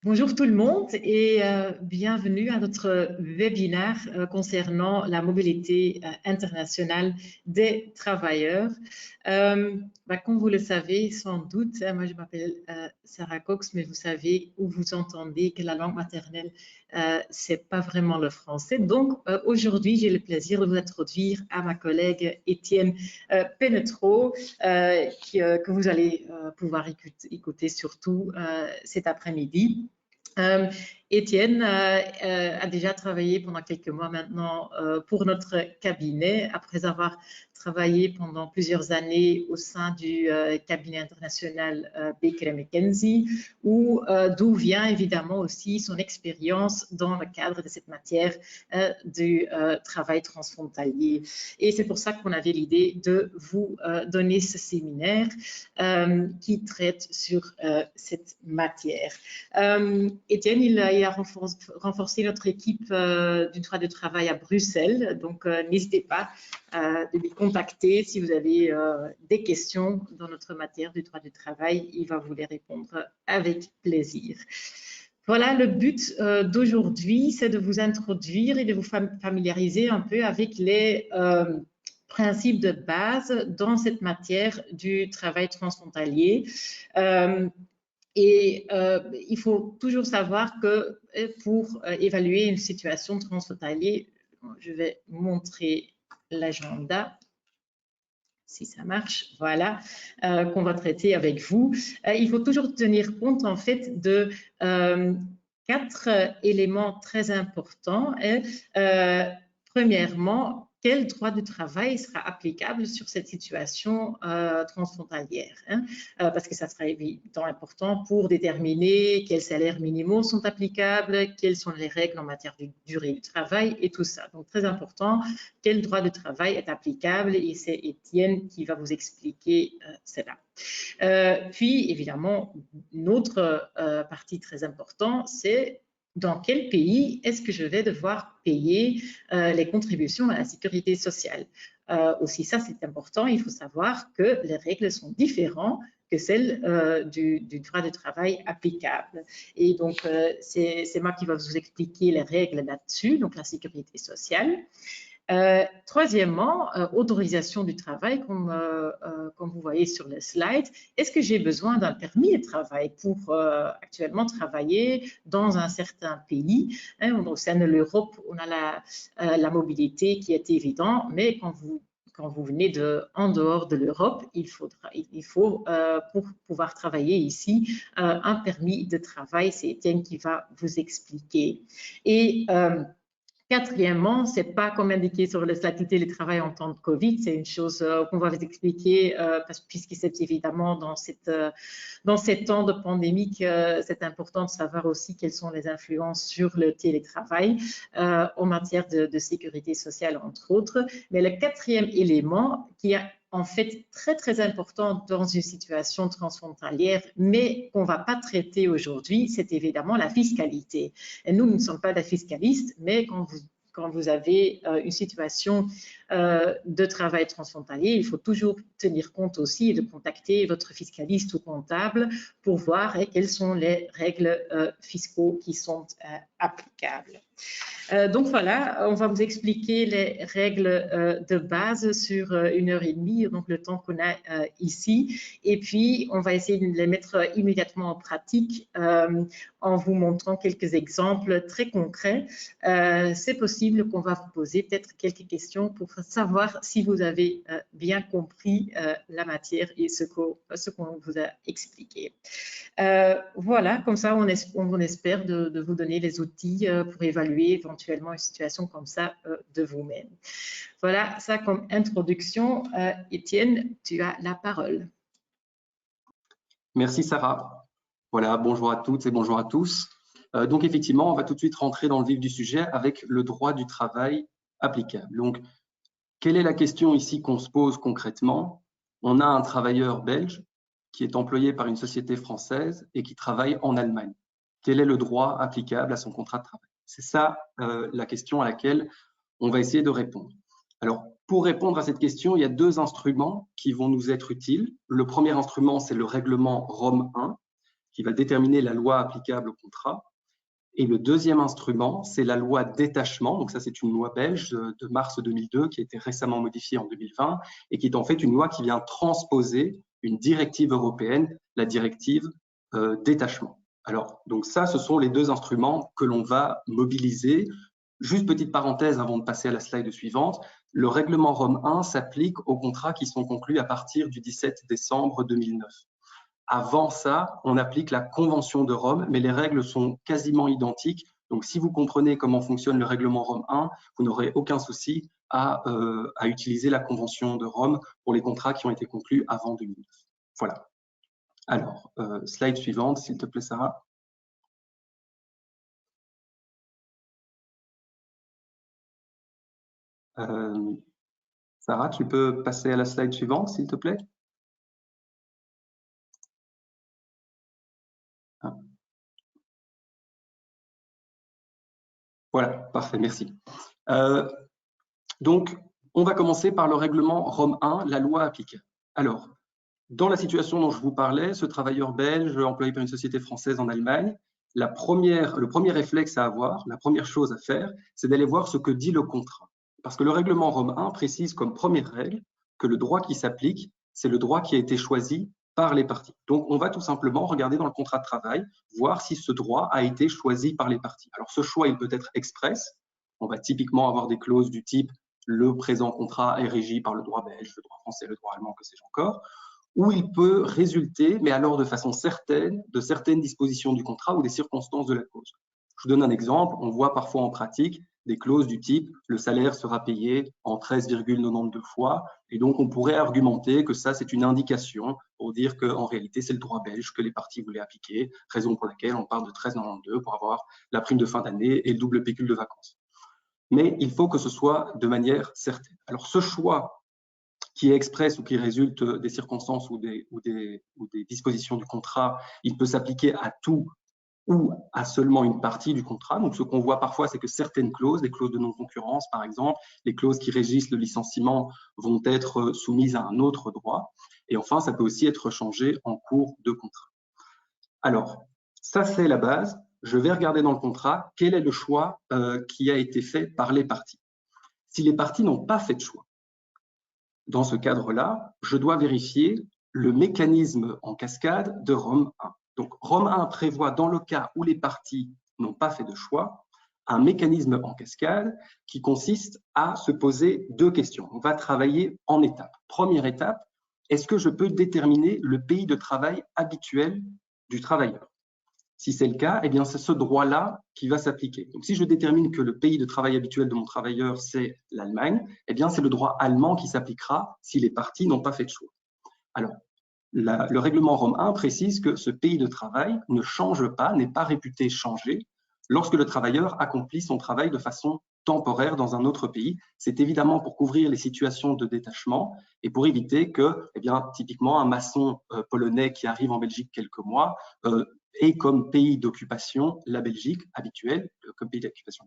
Bonjour tout le monde et bienvenue à notre webinaire concernant la mobilité internationale des travailleurs. Comme vous le savez sans doute, moi je m'appelle Sarah Cox, mais vous savez ou vous entendez que la langue maternelle c'est pas vraiment le français. Donc aujourd'hui j'ai le plaisir de vous introduire à ma collègue Étienne Penetro que vous allez pouvoir écouter surtout cet après-midi. Étienne a déjà travaillé pendant quelques mois maintenant pour notre cabinet, après avoir travaillé pendant plusieurs années au sein du cabinet international Baker McKenzie, d'où vient évidemment aussi son expérience dans le cadre de cette matière du travail transfrontalier. Et c'est pour ça qu'on avait l'idée de vous donner ce séminaire qui traite sur cette matière. Étienne, il a renforcé notre équipe du droit de travail à Bruxelles, donc n'hésitez pas de lui contacter si vous avez des questions dans notre matière du droit du travail. Il va vous les répondre avec plaisir. Voilà, le but d'aujourd'hui, c'est de vous introduire et de vous familiariser un peu avec les principes de base dans cette matière du travail transfrontalier. Il faut toujours savoir que pour évaluer une situation transfrontalière, je vais montrer l'agenda, si ça marche, voilà, qu'on va traiter avec vous. Il faut toujours tenir compte en fait de 4 éléments très importants. Premièrement, quel droit du travail sera applicable sur cette situation transfrontalière, parce que ça sera évidemment important pour déterminer quels salaires minimaux sont applicables, quelles sont les règles en matière de durée du travail et tout ça. Donc, très important, quel droit du travail est applicable, et c'est Étienne qui va vous expliquer cela. Puis, évidemment, une autre partie très importante, c'est dans quel pays est-ce que je vais devoir payer les contributions à la sécurité sociale. Aussi, ça, c'est important. Il faut savoir que les règles sont différentes que celles du droit du travail applicable. Et donc, c'est moi qui vais vous expliquer les règles là-dessus, donc la sécurité sociale. Troisièmement, autorisation du travail, comme vous voyez sur le slide. Est-ce que j'ai besoin d'un permis de travail pour actuellement travailler dans un certain pays? Au sein de l'Europe, on a la mobilité qui est évidente, mais quand vous venez en dehors de l'Europe, il faut pour pouvoir travailler ici, un permis de travail. C'est Étienne qui va vous expliquer. Et quatrièmement, c'est pas comme indiqué sur le slide télétravail en temps de Covid, c'est une chose qu'on va vous expliquer puisque c'est évidemment dans ces temps de pandémie que c'est important de savoir aussi quelles sont les influences sur le télétravail en matière de sécurité sociale entre autres. Mais le quatrième élément qui est en fait très très important dans une situation transfrontalière, mais qu'on ne va pas traiter aujourd'hui, c'est évidemment la fiscalité. Et nous ne sommes pas des fiscalistes, mais quand vous avez une situation de travail transfrontalier, il faut toujours tenir compte aussi de contacter votre fiscaliste ou comptable pour voir quelles sont les règles fiscaux qui sont applicables. Donc voilà, on va vous expliquer les règles de base sur 1h30, donc le temps qu'on a ici. Et puis, on va essayer de les mettre immédiatement en pratique en vous montrant quelques exemples très concrets. C'est possible qu'on va vous poser peut-être quelques questions pour savoir si vous avez bien compris la matière et ce qu'on vous a expliqué. Voilà, comme ça, on espère de vous donner les outils pour évaluer éventuellement une situation comme ça de vous-même. Voilà, ça comme introduction. Étienne, tu as la parole. Merci Sarah. Voilà, bonjour à toutes et bonjour à tous. Donc effectivement, on va tout de suite rentrer dans le vif du sujet avec le droit du travail applicable. Donc, quelle est la question ici qu'on se pose concrètement? On a un travailleur belge qui est employé par une société française et qui travaille en Allemagne. Quel est le droit applicable à son contrat de travail? C'est ça la question à laquelle on va essayer de répondre. Alors, pour répondre à cette question, il y a 2 instruments qui vont nous être utiles. Le premier instrument, c'est le règlement Rome 1, qui va déterminer la loi applicable au contrat. Et le deuxième instrument, c'est la loi détachement. Donc ça, c'est une loi belge de mars 2002 qui a été récemment modifiée en 2020 et qui est en fait une loi qui vient transposer une directive européenne, la directive détachement. Alors, donc ça, ce sont les deux instruments que l'on va mobiliser. Juste petite parenthèse avant de passer à la slide suivante, le règlement Rome 1 s'applique aux contrats qui sont conclus à partir du 17 décembre 2009. Avant ça, on applique la Convention de Rome, mais les règles sont quasiment identiques. Donc, si vous comprenez comment fonctionne le règlement Rome 1, vous n'aurez aucun souci à utiliser la Convention de Rome pour les contrats qui ont été conclus avant 2009. Voilà. Alors, slide suivante, s'il te plaît, Sarah. Sarah, tu peux passer à la slide suivante, s'il te plaît? Voilà, parfait, merci. Donc, on va commencer par le règlement Rome 1, la loi applicable. Alors, dans la situation dont je vous parlais, ce travailleur belge employé par une société française en Allemagne, le premier réflexe à avoir, la première chose à faire, c'est d'aller voir ce que dit le contrat. Parce que le règlement Rome 1 précise comme première règle que le droit qui s'applique, c'est le droit qui a été choisi par les parties. Donc, on va tout simplement regarder dans le contrat de travail, voir si ce droit a été choisi par les parties. Alors, ce choix, il peut être express. On va typiquement avoir des clauses du type « le présent contrat est régi par le droit belge, le droit français, le droit allemand, que sais-je encore », ou il peut résulter, mais alors de façon certaine, de certaines dispositions du contrat ou des circonstances de la clause. Je vous donne un exemple. On voit parfois en pratique des clauses du type « le salaire sera payé en 13,92 fois ». Et donc, on pourrait argumenter que ça, c'est une indication pour dire qu'en réalité, c'est le droit belge que les parties voulaient appliquer, raison pour laquelle on parle de 13,92 pour avoir la prime de fin d'année et le double pécule de vacances. Mais il faut que ce soit de manière certaine. Alors, ce choix qui est express ou qui résulte des circonstances ou des dispositions du contrat, il peut s'appliquer à tout ou à seulement une partie du contrat. Donc, ce qu'on voit parfois, c'est que certaines clauses, les clauses de non-concurrence, par exemple, les clauses qui régissent le licenciement vont être soumises à un autre droit. Et enfin, ça peut aussi être changé en cours de contrat. Alors, ça, c'est la base. Je vais regarder dans le contrat quel est le choix qui a été fait par les parties. Si les parties n'ont pas fait de choix, dans ce cadre-là, je dois vérifier le mécanisme en cascade de Rome 1. Donc, Rome 1 prévoit, dans le cas où les parties n'ont pas fait de choix, un mécanisme en cascade qui consiste à se poser deux questions. On va travailler en étapes. Première étape, est-ce que je peux déterminer le pays de travail habituel du travailleur? Si c'est le cas, eh bien, c'est ce droit-là qui va s'appliquer. Donc, si je détermine que le pays de travail habituel de mon travailleur, c'est l'Allemagne, eh bien, c'est le droit allemand qui s'appliquera si les parties n'ont pas fait de choix. Alors, le règlement Rome 1 précise que ce pays de travail ne change pas, n'est pas réputé changer lorsque le travailleur accomplit son travail de façon temporaire dans un autre pays. C'est évidemment pour couvrir les situations de détachement et pour éviter que, eh bien, typiquement, un maçon polonais qui arrive en Belgique quelques mois et comme pays d'occupation la Belgique habituelle, comme pays d'occupation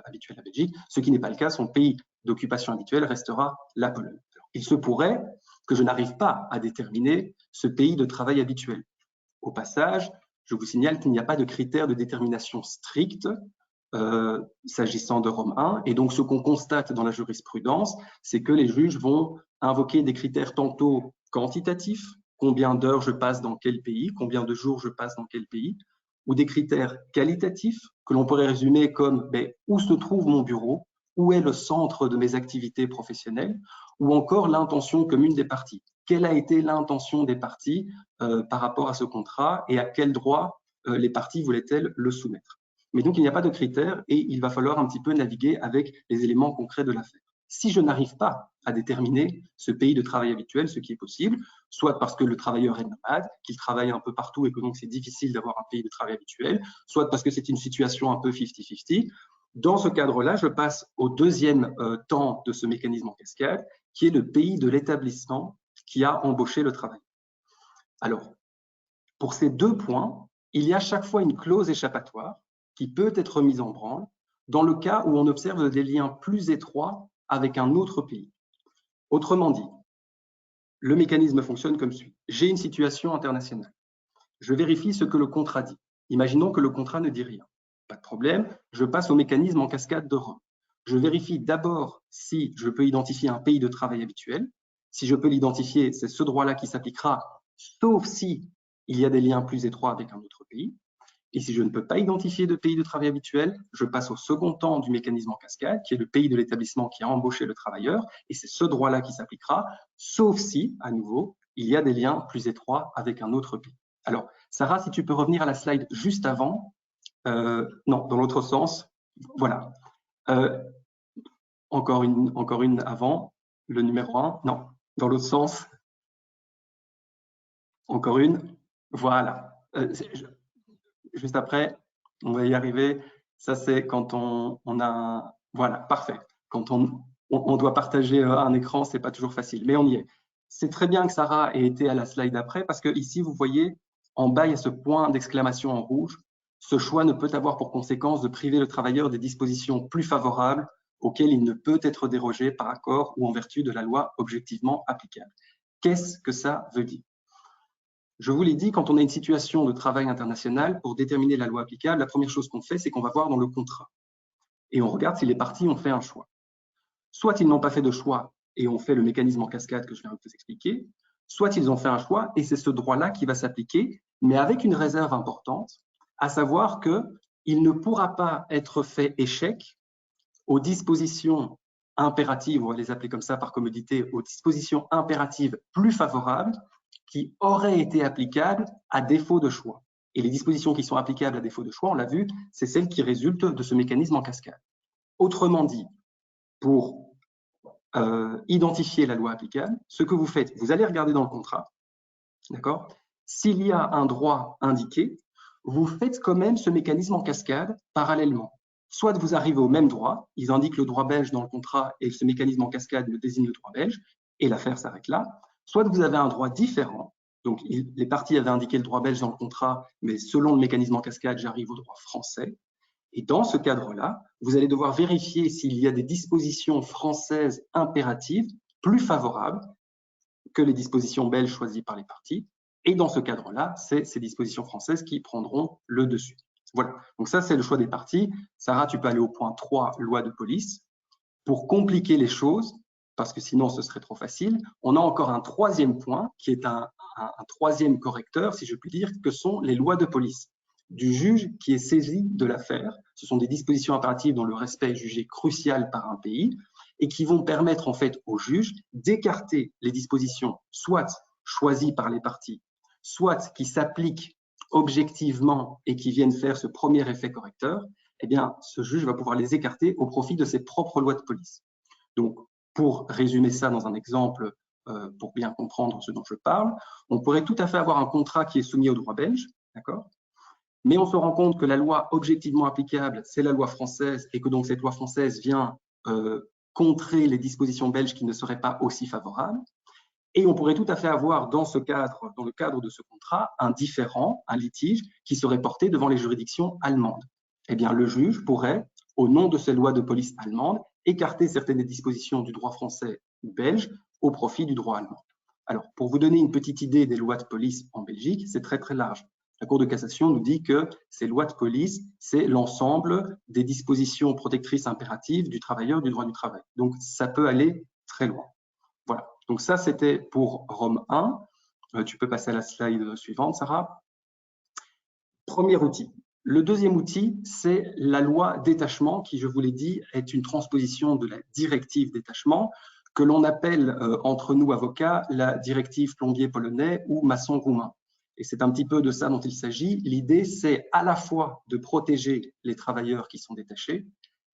habituel la Belgique, ce qui n'est pas le cas, son pays d'occupation habituel restera la Pologne. Alors, il se pourrait que je n'arrive pas à déterminer ce pays de travail habituel. Au passage, je vous signale qu'il n'y a pas de critères de détermination stricte s'agissant de Rome 1. Et donc, ce qu'on constate dans la jurisprudence, c'est que les juges vont invoquer des critères tantôt quantitatifs, combien d'heures je passe dans quel pays, combien de jours je passe dans quel pays, ou des critères qualitatifs que l'on pourrait résumer comme où se trouve mon bureau, où est le centre de mes activités professionnelles, ou encore l'intention commune des parties. Quelle a été l'intention des parties par rapport à ce contrat et à quel droit les parties voulaient-elles le soumettre? Mais donc, il n'y a pas de critères et il va falloir un petit peu naviguer avec les éléments concrets de l'affaire. Si je n'arrive pas à déterminer ce pays de travail habituel, ce qui est possible, soit parce que le travailleur est nomade, qu'il travaille un peu partout et que donc c'est difficile d'avoir un pays de travail habituel, soit parce que c'est une situation un peu 50-50, dans ce cadre-là, je passe au deuxième temps de ce mécanisme en cascade, qui est le pays de l'établissement qui a embauché le travail. Alors, pour ces deux points, il y a chaque fois une clause échappatoire qui peut être mise en branle dans le cas où on observe des liens plus étroits avec un autre pays. Autrement dit, le mécanisme fonctionne comme suit. J'ai une situation internationale. je vérifie ce que le contrat dit. Imaginons que le contrat ne dit rien. Pas de problème, je passe au mécanisme en cascade de Rome. Je vérifie d'abord si je peux identifier un pays de travail habituel. Si je peux l'identifier, c'est ce droit-là qui s'appliquera, sauf si il y a des liens plus étroits avec un autre pays. Et si je ne peux pas identifier de pays de travail habituel, je passe au second temps du mécanisme en cascade, qui est le pays de l'établissement qui a embauché le travailleur, et c'est ce droit-là qui s'appliquera, sauf si, à nouveau, il y a des liens plus étroits avec un autre pays. Alors, Sarah, si tu peux revenir à la slide juste avant. Non, dans l'autre sens. Voilà. Encore une avant, le numéro 1. Non, dans l'autre sens. Encore une. Voilà. Juste après, on va y arriver. Ça, c'est quand on a… Voilà, parfait. Quand on doit partager un écran, ce n'est pas toujours facile, mais on y est. C'est très bien que Sarah ait été à la slide d'après, parce que ici, vous voyez, en bas, il y a ce point d'exclamation en rouge. Ce choix ne peut avoir pour conséquence de priver le travailleur des dispositions plus favorables auxquelles il ne peut être dérogé par accord ou en vertu de la loi objectivement applicable. Qu'est-ce que ça veut dire? Je vous l'ai dit, quand on a une situation de travail international, pour déterminer la loi applicable, la première chose qu'on fait, c'est qu'on va voir dans le contrat. Et on regarde si les parties ont fait un choix. Soit ils n'ont pas fait de choix et on fait le mécanisme en cascade que je viens de vous expliquer, soit ils ont fait un choix et c'est ce droit-là qui va s'appliquer, mais avec une réserve importante, à savoir qu'il ne pourra pas être fait échec aux dispositions impératives, on va les appeler comme ça par commodité, aux dispositions impératives plus favorables qui auraient été applicables à défaut de choix. Et les dispositions qui sont applicables à défaut de choix, on l'a vu, c'est celles qui résultent de ce mécanisme en cascade. Autrement dit, pour identifier la loi applicable, ce que vous faites, vous allez regarder dans le contrat, d'accord? S'il y a un droit indiqué, vous faites quand même ce mécanisme en cascade parallèlement. Soit vous arrivez au même droit, ils indiquent le droit belge dans le contrat et ce mécanisme en cascade me désigne le droit belge, et l'affaire s'arrête là. Soit vous avez un droit différent, donc les parties avaient indiqué le droit belge dans le contrat, mais selon le mécanisme en cascade, j'arrive au droit français. Et dans ce cadre-là, vous allez devoir vérifier s'il y a des dispositions françaises impératives plus favorables que les dispositions belges choisies par les parties. Et dans ce cadre-là, c'est ces dispositions françaises qui prendront le dessus. Voilà, donc ça, c'est le choix des parties. Sarah, tu peux aller au point 3, loi de police. Pour compliquer les choses, parce que sinon ce serait trop facile, on a encore un troisième point qui est un troisième correcteur, si je puis dire, que sont les lois de police du juge qui est saisi de l'affaire. Ce sont des dispositions impératives dont le respect est jugé crucial par un pays et qui vont permettre en fait au juge d'écarter les dispositions soit choisies par les parties, soit qui s'appliquent objectivement et qui viennent faire ce premier effet correcteur. Eh bien, ce juge va pouvoir les écarter au profit de ses propres lois de police. Donc, pour résumer ça dans un exemple, pour bien comprendre ce dont je parle, on pourrait tout à fait avoir un contrat qui est soumis au droit belge, d'accord ? Mais on se rend compte que la loi objectivement applicable, c'est la loi française, et que donc cette loi française vient contrer les dispositions belges qui ne seraient pas aussi favorables. Et on pourrait tout à fait avoir dans le cadre de ce contrat, un différend, un litige qui serait porté devant les juridictions allemandes. Eh bien, le juge pourrait, au nom de ces lois de police allemandes, écarter certaines des dispositions du droit français ou belge au profit du droit allemand. Alors, pour vous donner une petite idée des lois de police en Belgique, c'est très très large. La Cour de cassation nous dit que ces lois de police, c'est l'ensemble des dispositions protectrices impératives du travailleur du droit du travail. Donc, ça peut aller très loin. Voilà. Donc ça, c'était pour Rome 1. Tu peux passer à la slide suivante, Sarah. Premier outil. Le deuxième outil, c'est la loi détachement qui, je vous l'ai dit, est une transposition de la directive détachement que l'on appelle entre nous avocats la directive plombier polonais ou maçon roumain. Et c'est un petit peu de ça dont il s'agit. L'idée, c'est à la fois de protéger les travailleurs qui sont détachés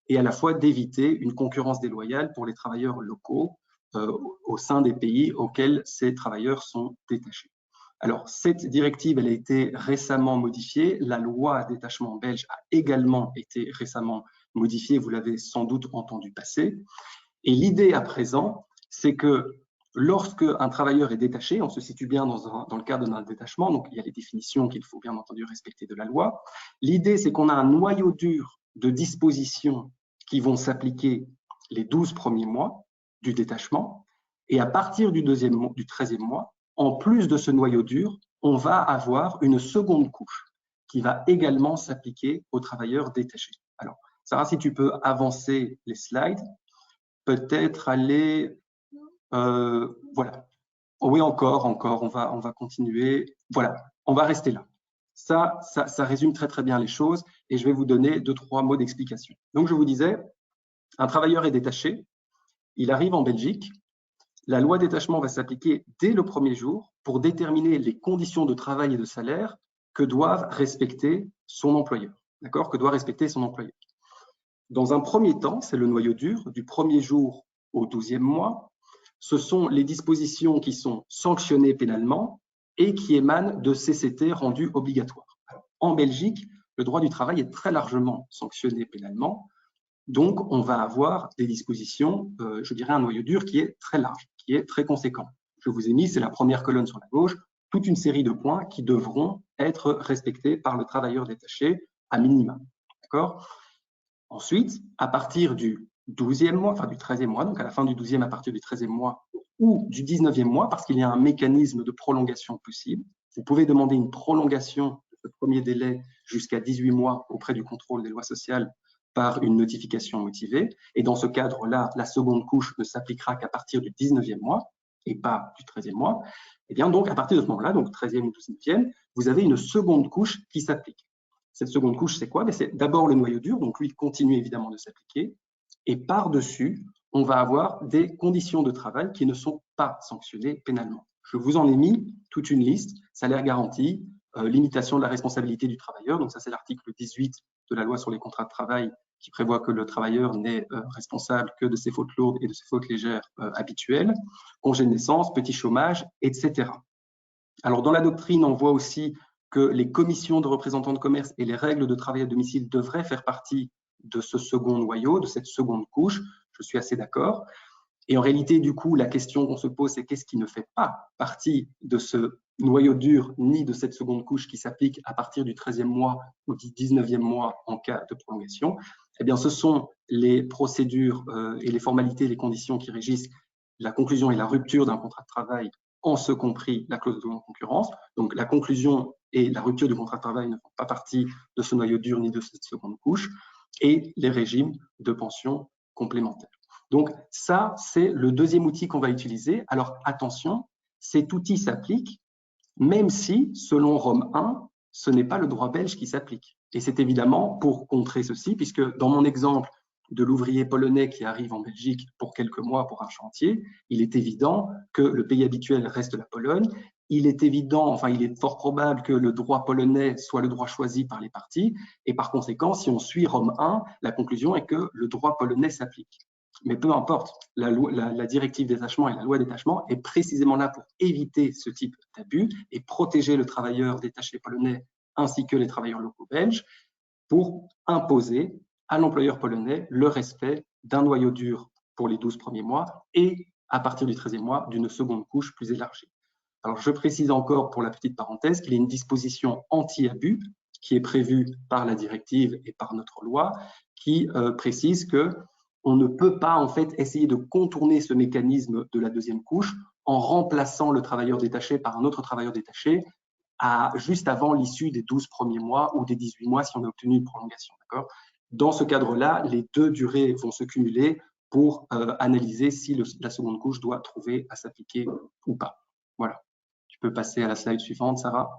et à la fois d'éviter une concurrence déloyale pour les travailleurs locaux au sein des pays auxquels ces travailleurs sont détachés. Alors, cette directive, elle a été récemment modifiée. La loi détachement belge a également été récemment modifiée. Vous l'avez sans doute entendu passer. Et l'idée à présent, c'est que lorsque un travailleur est détaché, on se situe bien dans le cadre d'un détachement, donc il y a les définitions qu'il faut bien entendu respecter de la loi. L'idée, c'est qu'on a un noyau dur de dispositions qui vont s'appliquer les 12 premiers mois du détachement. Et à partir du 13e mois, en plus de ce noyau dur, on va avoir une seconde couche qui va également s'appliquer aux travailleurs détachés. Alors, Sarah, si tu peux avancer les slides, peut-être aller… voilà. Oui, encore, on va continuer. Voilà, on va rester là. Ça résume très, très bien les choses et je vais vous donner 2-3 mots d'explication. Donc, je vous disais, un travailleur est détaché, il arrive en Belgique, la loi détachement va s'appliquer dès le premier jour pour déterminer les conditions de travail et de salaire que doivent respecter son employeur. D'accord ? Que doit respecter son employeur. Dans un premier temps, c'est le noyau dur, du premier jour au 12e mois. Ce sont les dispositions qui sont sanctionnées pénalement et qui émanent de CCT rendus obligatoires. Alors, en Belgique, le droit du travail est très largement sanctionné pénalement. Donc, on va avoir des dispositions, je dirais un noyau dur qui est très large, qui est très conséquent. Je vous ai mis, c'est la première colonne sur la gauche, toute une série de points qui devront être respectés par le travailleur détaché à minima. D'accord ? Ensuite, à partir du 12e mois, enfin du 13e mois, donc à la fin du 12e, à partir du 13e mois ou du 19e mois, parce qu'il y a un mécanisme de prolongation possible, vous pouvez demander une prolongation de ce premier délai jusqu'à 18 mois auprès du contrôle des lois sociales par une notification motivée. Et dans ce cadre-là, la seconde couche ne s'appliquera qu'à partir du 19e mois et pas du 13e mois. Et bien donc, à partir de ce moment-là, donc 13e ou 12e, vous avez une seconde couche qui s'applique. Cette seconde couche, c'est quoi? C'est d'abord le noyau dur, donc lui continue évidemment de s'appliquer. Et par-dessus, on va avoir des conditions de travail qui ne sont pas sanctionnées pénalement. Je vous en ai mis toute une liste, salaire garanti, limitation de la responsabilité du travailleur, donc ça c'est l'article 18 de la loi sur les contrats de travail qui prévoit que le travailleur n'est responsable que de ses fautes lourdes et de ses fautes légères habituelles, congé de naissance, petit chômage, etc. Alors dans la doctrine, on voit aussi que les commissions de représentants de commerce et les règles de travail à domicile devraient faire partie de ce second noyau, de cette seconde couche. Je suis assez d'accord. Et en réalité, du coup, la question qu'on se pose, c'est qu'est-ce qui ne fait pas partie de ce noyau dur ni de cette seconde couche qui s'applique à partir du 13e mois ou du 19e mois en cas de prolongation? Eh bien, ce sont les procédures et les formalités, les conditions qui régissent la conclusion et la rupture d'un contrat de travail, en ce compris la clause de non-concurrence. Donc, la conclusion et la rupture du contrat de travail ne font pas partie de ce noyau dur ni de cette seconde couche, et les régimes de pension complémentaires. Donc, ça, c'est le deuxième outil qu'on va utiliser. Alors, attention, cet outil s'applique, même si, selon Rome 1, ce n'est pas le droit belge qui s'applique. Et c'est évidemment pour contrer ceci, puisque dans mon exemple de l'ouvrier polonais qui arrive en Belgique pour quelques mois pour un chantier, il est évident que le pays habituel reste la Pologne. Il est évident, enfin, il est fort probable que le droit polonais soit le droit choisi par les parties. Et par conséquent, si on suit Rome 1, la conclusion est que le droit polonais s'applique. Mais peu importe, la directive détachement et la loi détachement est précisément là pour éviter ce type d'abus et protéger le travailleur détaché polonais ainsi que les travailleurs locaux belges pour imposer à l'employeur polonais le respect d'un noyau dur pour les 12 premiers mois et à partir du 13e mois d'une seconde couche plus élargie. Alors, je précise encore pour la petite parenthèse qu'il y a une disposition anti-abus qui est prévue par la directive et par notre loi qui précise que on ne peut pas en fait essayer de contourner ce mécanisme de la deuxième couche en remplaçant le travailleur détaché par un autre travailleur détaché juste avant l'issue des 12 premiers mois ou des 18 mois si on a obtenu une prolongation. Dans ce cadre-là, les deux durées vont se cumuler pour analyser si la seconde couche doit trouver à s'appliquer ou pas. Voilà. Tu peux passer à la slide suivante, Sarah.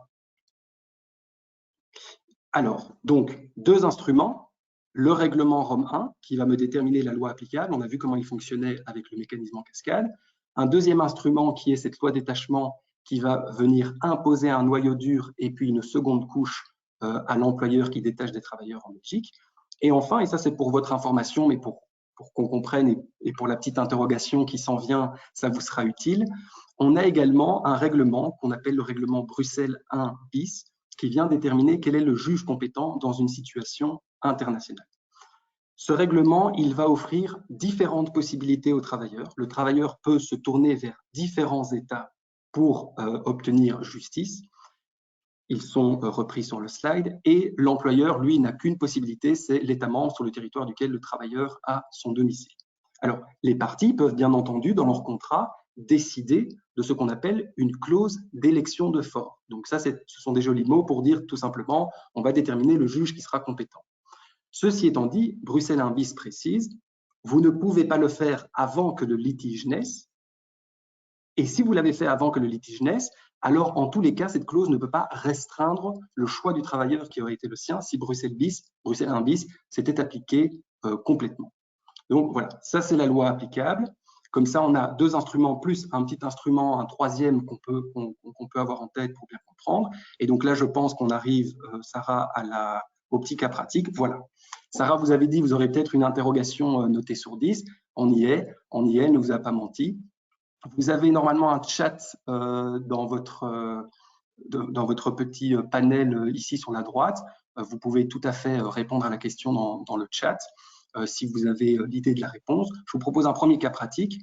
Alors, donc, deux instruments. Le règlement Rome 1 qui va me déterminer la loi applicable. On a vu comment il fonctionnait avec le mécanisme en cascade. Un deuxième instrument qui est cette loi détachement qui va venir imposer un noyau dur et puis une seconde couche à l'employeur qui détache des travailleurs en Belgique. Et enfin, et ça c'est pour votre information, mais pour qu'on comprenne et pour la petite interrogation qui s'en vient, ça vous sera utile, on a également un règlement qu'on appelle le règlement Bruxelles 1 bis qui vient déterminer quel est le juge compétent dans une situation internationale. Ce règlement, il va offrir différentes possibilités aux travailleurs. Le travailleur peut se tourner vers différents États pour obtenir justice. Ils sont repris sur le slide. Et l'employeur, lui, n'a qu'une possibilité, c'est l'État membre sur le territoire duquel le travailleur a son domicile. Alors, les parties peuvent bien entendu, dans leur contrat, décider de ce qu'on appelle une clause d'élection de fort. Donc ça, ce sont des jolis mots pour dire tout simplement, on va déterminer le juge qui sera compétent. Ceci étant dit, Bruxelles 1 bis précise, vous ne pouvez pas le faire avant que le litige naisse. Et si vous l'avez fait avant que le litige naisse, alors en tous les cas, cette clause ne peut pas restreindre le choix du travailleur qui aurait été le sien si Bruxelles 1 bis s'était appliqué complètement. Donc voilà, ça c'est la loi applicable. Comme ça, on a deux instruments plus un petit instrument, un troisième qu'on peut avoir en tête pour bien comprendre. Et donc là, je pense qu'on arrive, Sarah, au petit cas pratique. Voilà. Sarah, vous avez dit, vous aurez peut-être une interrogation notée sur 10. On y est, elle ne vous a pas menti. Vous avez normalement un chat dans votre petit panel ici sur la droite. Vous pouvez tout à fait répondre à la question dans le chat si vous avez l'idée de la réponse. Je vous propose un premier cas pratique.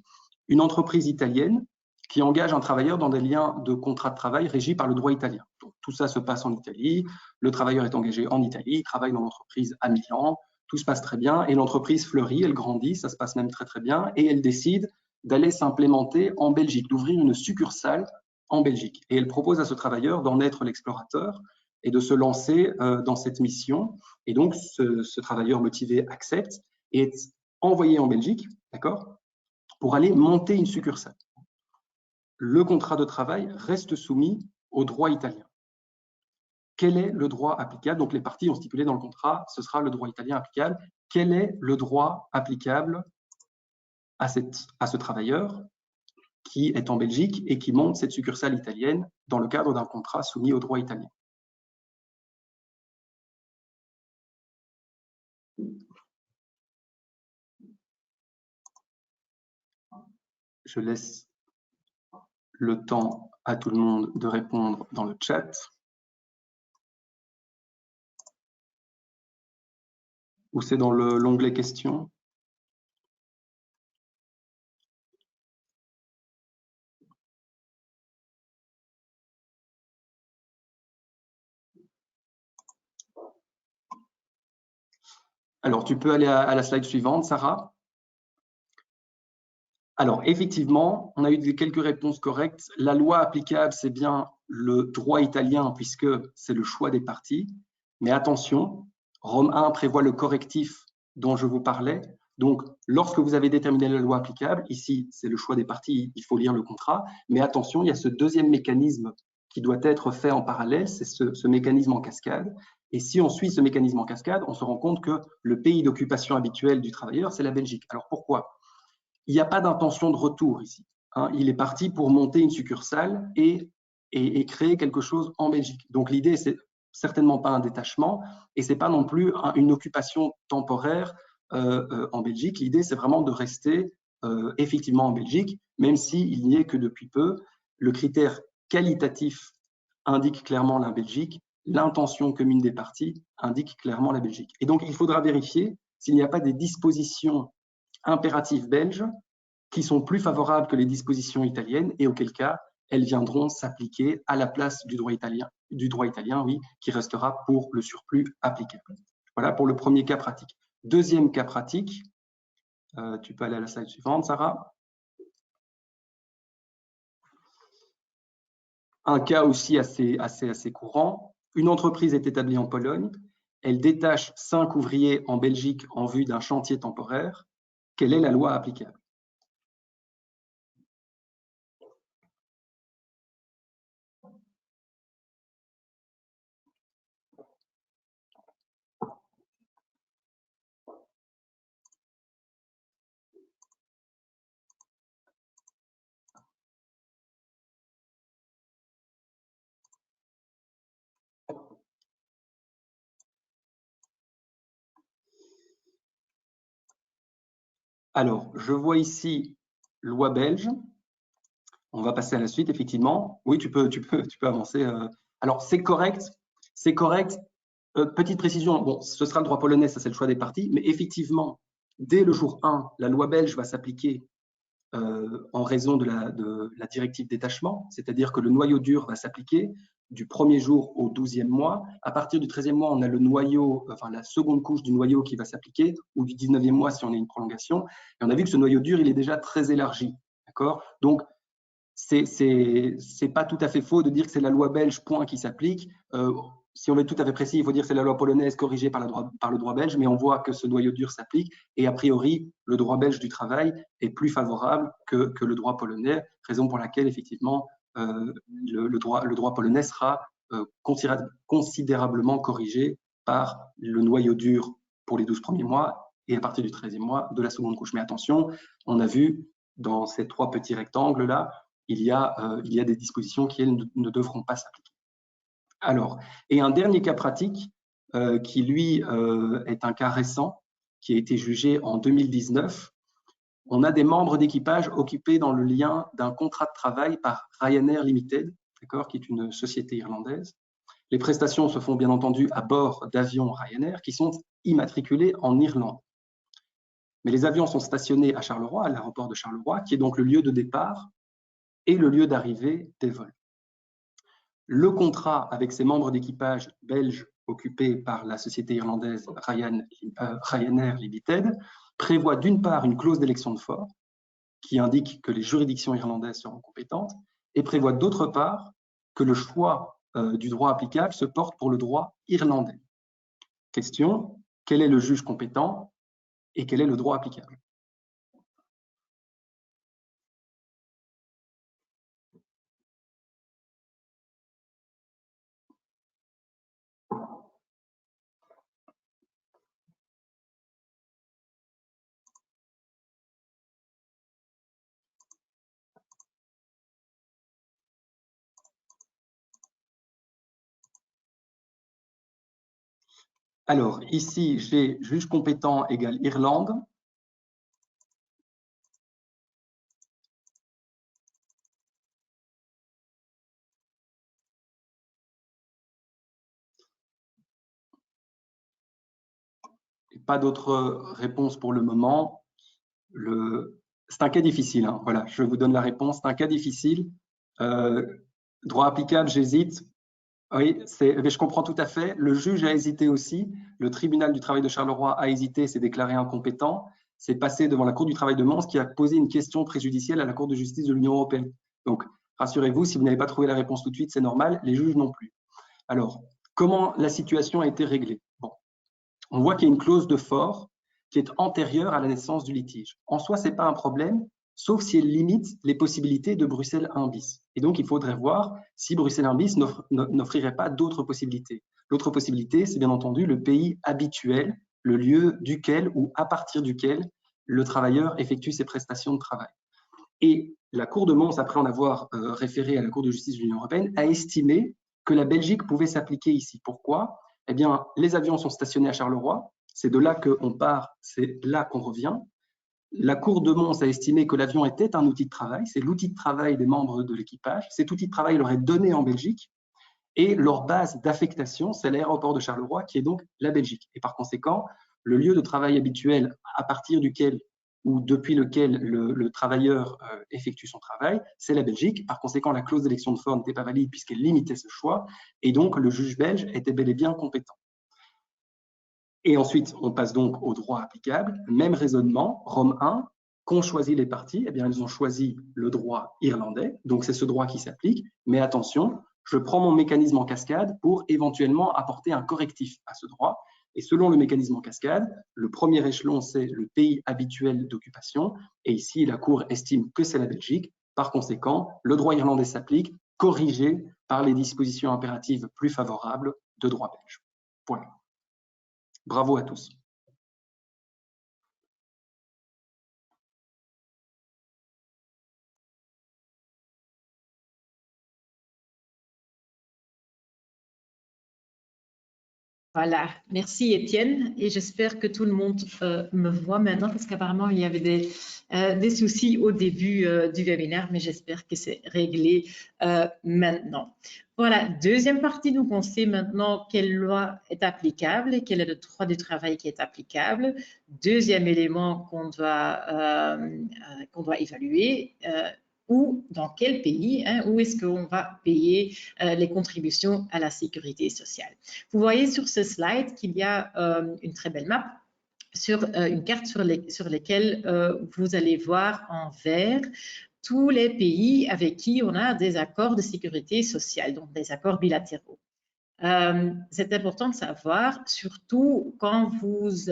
Une entreprise italienne qui engage un travailleur dans des liens de contrat de travail régis par le droit italien. Donc, tout ça se passe en Italie. Le travailleur est engagé en Italie, il travaille dans l'entreprise à Milan. Tout se passe très bien et l'entreprise fleurit, elle grandit, ça se passe même très très bien et elle décide d'aller s'implémenter en Belgique, d'ouvrir une succursale en Belgique. Et elle propose à ce travailleur d'en être l'explorateur et de se lancer dans cette mission. Et donc, ce travailleur motivé accepte et est envoyé en Belgique, d'accord, pour aller monter une succursale. Le contrat de travail reste soumis au droit italien. Quel est le droit applicable? Donc, les parties ont stipulé dans le contrat, ce sera le droit italien applicable. Quel est le droit applicable à ce travailleur qui est en Belgique et qui monte cette succursale italienne dans le cadre d'un contrat soumis au droit italien? Je laisse le temps à tout le monde de répondre dans le chat. Ou c'est dans l'onglet questions? Alors, tu peux aller à la slide suivante, Sarah. Alors, effectivement, on a eu quelques réponses correctes. La loi applicable, c'est bien le droit italien puisque c'est le choix des parties. Mais attention, Rome 1 prévoit le correctif dont je vous parlais. Donc, lorsque vous avez déterminé la loi applicable, ici, c'est le choix des parties, il faut lire le contrat. Mais attention, il y a ce deuxième mécanisme qui doit être fait en parallèle, c'est ce mécanisme en cascade. Et si on suit ce mécanisme en cascade, on se rend compte que le pays d'occupation habituel du travailleur, c'est la Belgique. Alors, pourquoi ? Il n'y a pas d'intention de retour ici. Hein. Il est parti pour monter une succursale et créer quelque chose en Belgique. Donc, l'idée, c'est certainement pas un détachement et c'est pas non plus une occupation temporaire en Belgique. L'idée, c'est vraiment de rester effectivement en Belgique, même s'il n'y est que depuis peu. Le critère qualitatif indique clairement la Belgique, l'intention commune des parties indique clairement la Belgique. Et donc, il faudra vérifier s'il n'y a pas des dispositions impératives belges qui sont plus favorables que les dispositions italiennes et auquel cas elles viendront s'appliquer à la place du droit italien, oui, qui restera pour le surplus applicable. Voilà pour le premier cas pratique. Deuxième cas pratique, tu peux aller à la slide suivante, Sarah. Un cas aussi assez courant. Une entreprise est établie en Pologne. Elle détache 5 ouvriers en Belgique en vue d'un chantier temporaire. Quelle est la loi applicable? Alors, je vois ici loi belge. On va passer à la suite, effectivement. Oui, tu peux avancer. Alors, c'est correct. C'est correct. Petite précision, bon, ce sera le droit polonais, ça c'est le choix des parties, mais effectivement, dès le jour 1, la loi belge va s'appliquer en raison de la directive détachement, c'est-à-dire que le noyau dur va s'appliquer du 1er jour au 12e mois. À partir du 13e mois, on a le noyau, enfin la seconde couche du noyau qui va s'appliquer, ou du 19e mois si on a une prolongation. Et on a vu que ce noyau dur, il est déjà très élargi. D'accord ? Donc, c'est pas tout à fait faux de dire que c'est la loi belge, point, qui s'applique. Si on veut être tout à fait précis, il faut dire que c'est la loi polonaise corrigée par le droit belge, mais on voit que ce noyau dur s'applique et a priori, le droit belge du travail est plus favorable que le droit polonais, raison pour laquelle, effectivement, le droit polonais sera considérablement corrigé par le noyau dur pour les 12 premiers mois et à partir du 13e mois de la seconde couche. Mais attention, on a vu dans ces 3 petits rectangles-là, il y a des dispositions qui, elles, ne devront pas s'appliquer. Alors, et un dernier cas pratique qui, lui, est un cas récent, qui a été jugé en 2019. On a des membres d'équipage occupés dans le lien d'un contrat de travail par Ryanair Limited, qui est une société irlandaise. Les prestations se font bien entendu à bord d'avions Ryanair qui sont immatriculés en Irlande. Mais les avions sont stationnés à Charleroi, à l'aéroport de Charleroi, qui est donc le lieu de départ et le lieu d'arrivée des vols. Le contrat avec ces membres d'équipage belges occupés par la société irlandaise Ryanair Limited prévoit d'une part une clause d'élection de fort qui indique que les juridictions irlandaises seront compétentes et prévoit d'autre part que le choix du droit applicable se porte pour le droit irlandais. Question, quel est le juge compétent et quel est le droit applicable? Alors, ici, j'ai juge compétent égale Irlande. Et pas d'autres réponses pour le moment. C'est un cas difficile. Hein. Voilà, je vous donne la réponse. C'est un cas difficile. Droit applicable, j'hésite. Oui, je comprends tout à fait. Le juge a hésité aussi. Le tribunal du travail de Charleroi a hésité, s'est déclaré incompétent. C'est passé devant la Cour du travail de Mons qui a posé une question préjudicielle à la Cour de justice de l'Union européenne. Donc, rassurez-vous, si vous n'avez pas trouvé la réponse tout de suite, c'est normal. Les juges non plus. Alors, comment la situation a été réglée? Bon, on voit qu'il y a une clause de fort qui est antérieure à la naissance du litige. En soi, ce n'est pas un problème, sauf si elle limite les possibilités de Bruxelles 1 bis. Et donc, il faudrait voir si Bruxelles 1 bis n'offrirait pas d'autres possibilités. L'autre possibilité, c'est bien entendu le pays habituel, le lieu duquel ou à partir duquel le travailleur effectue ses prestations de travail. Et la Cour de Mons, après en avoir référé à la Cour de justice de l'Union européenne, a estimé que la Belgique pouvait s'appliquer ici. Pourquoi? Eh bien, les avions sont stationnés à Charleroi, c'est de là qu'on part, c'est là qu'on revient. La Cour de Mons a estimé que l'avion était un outil de travail, c'est l'outil de travail des membres de l'équipage. Cet outil de travail leur est donné en Belgique et leur base d'affectation, c'est l'aéroport de Charleroi qui est donc la Belgique. Et par conséquent, le lieu de travail habituel à partir duquel ou depuis lequel le travailleur effectue son travail, c'est la Belgique. Par conséquent, la clause d'élection de fort n'était pas valide puisqu'elle limitait ce choix et donc le juge belge était bel et bien compétent. Et ensuite, on passe donc au droit applicable. Même raisonnement, Rome 1, qu'ont choisi les parties? Eh bien, elles ont choisi le droit irlandais, donc c'est ce droit qui s'applique. Mais attention, je prends mon mécanisme en cascade pour éventuellement apporter un correctif à ce droit. Et selon le mécanisme en cascade, le premier échelon, c'est le pays habituel d'occupation. Et ici, la Cour estime que c'est la Belgique. Par conséquent, le droit irlandais s'applique, corrigé par les dispositions impératives plus favorables de droit belge. Voilà. Bravo à tous. Voilà, merci Étienne et j'espère que tout le monde me voit maintenant parce qu'apparemment il y avait des soucis au début du webinaire, mais j'espère que c'est réglé maintenant. Voilà, deuxième partie, donc on sait maintenant quelle loi est applicable et quel est le droit du travail qui est applicable. Deuxième élément qu'on doit évaluer, où, dans quel pays, où est-ce qu'on va payer les contributions à la sécurité sociale. Vous voyez sur ce slide qu'il y a une très belle map sur une carte sur lesquelles vous allez voir en vert tous les pays avec qui on a des accords de sécurité sociale, donc des accords bilatéraux. C'est important de savoir, surtout quand vous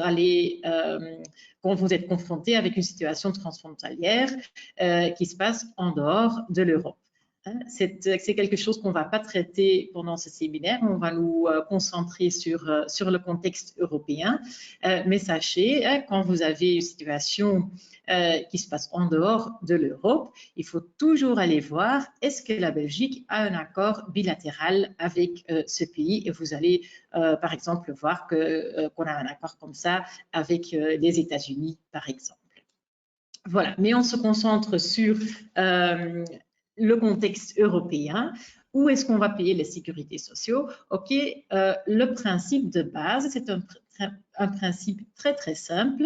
êtes confronté avec une situation transfrontalière qui se passe en dehors de l'Europe. C'est quelque chose qu'on ne va pas traiter pendant ce séminaire. On va nous concentrer sur le contexte européen. Mais sachez, quand vous avez une situation qui se passe en dehors de l'Europe, il faut toujours aller voir est-ce que la Belgique a un accord bilatéral avec ce pays. Et vous allez, par exemple, voir qu'on a un accord comme ça avec les États-Unis, par exemple. Voilà, mais on se concentre sur le contexte européen. Où est-ce qu'on va payer les sécurités sociaux? OK, le principe de base, c'est un principe très, très simple,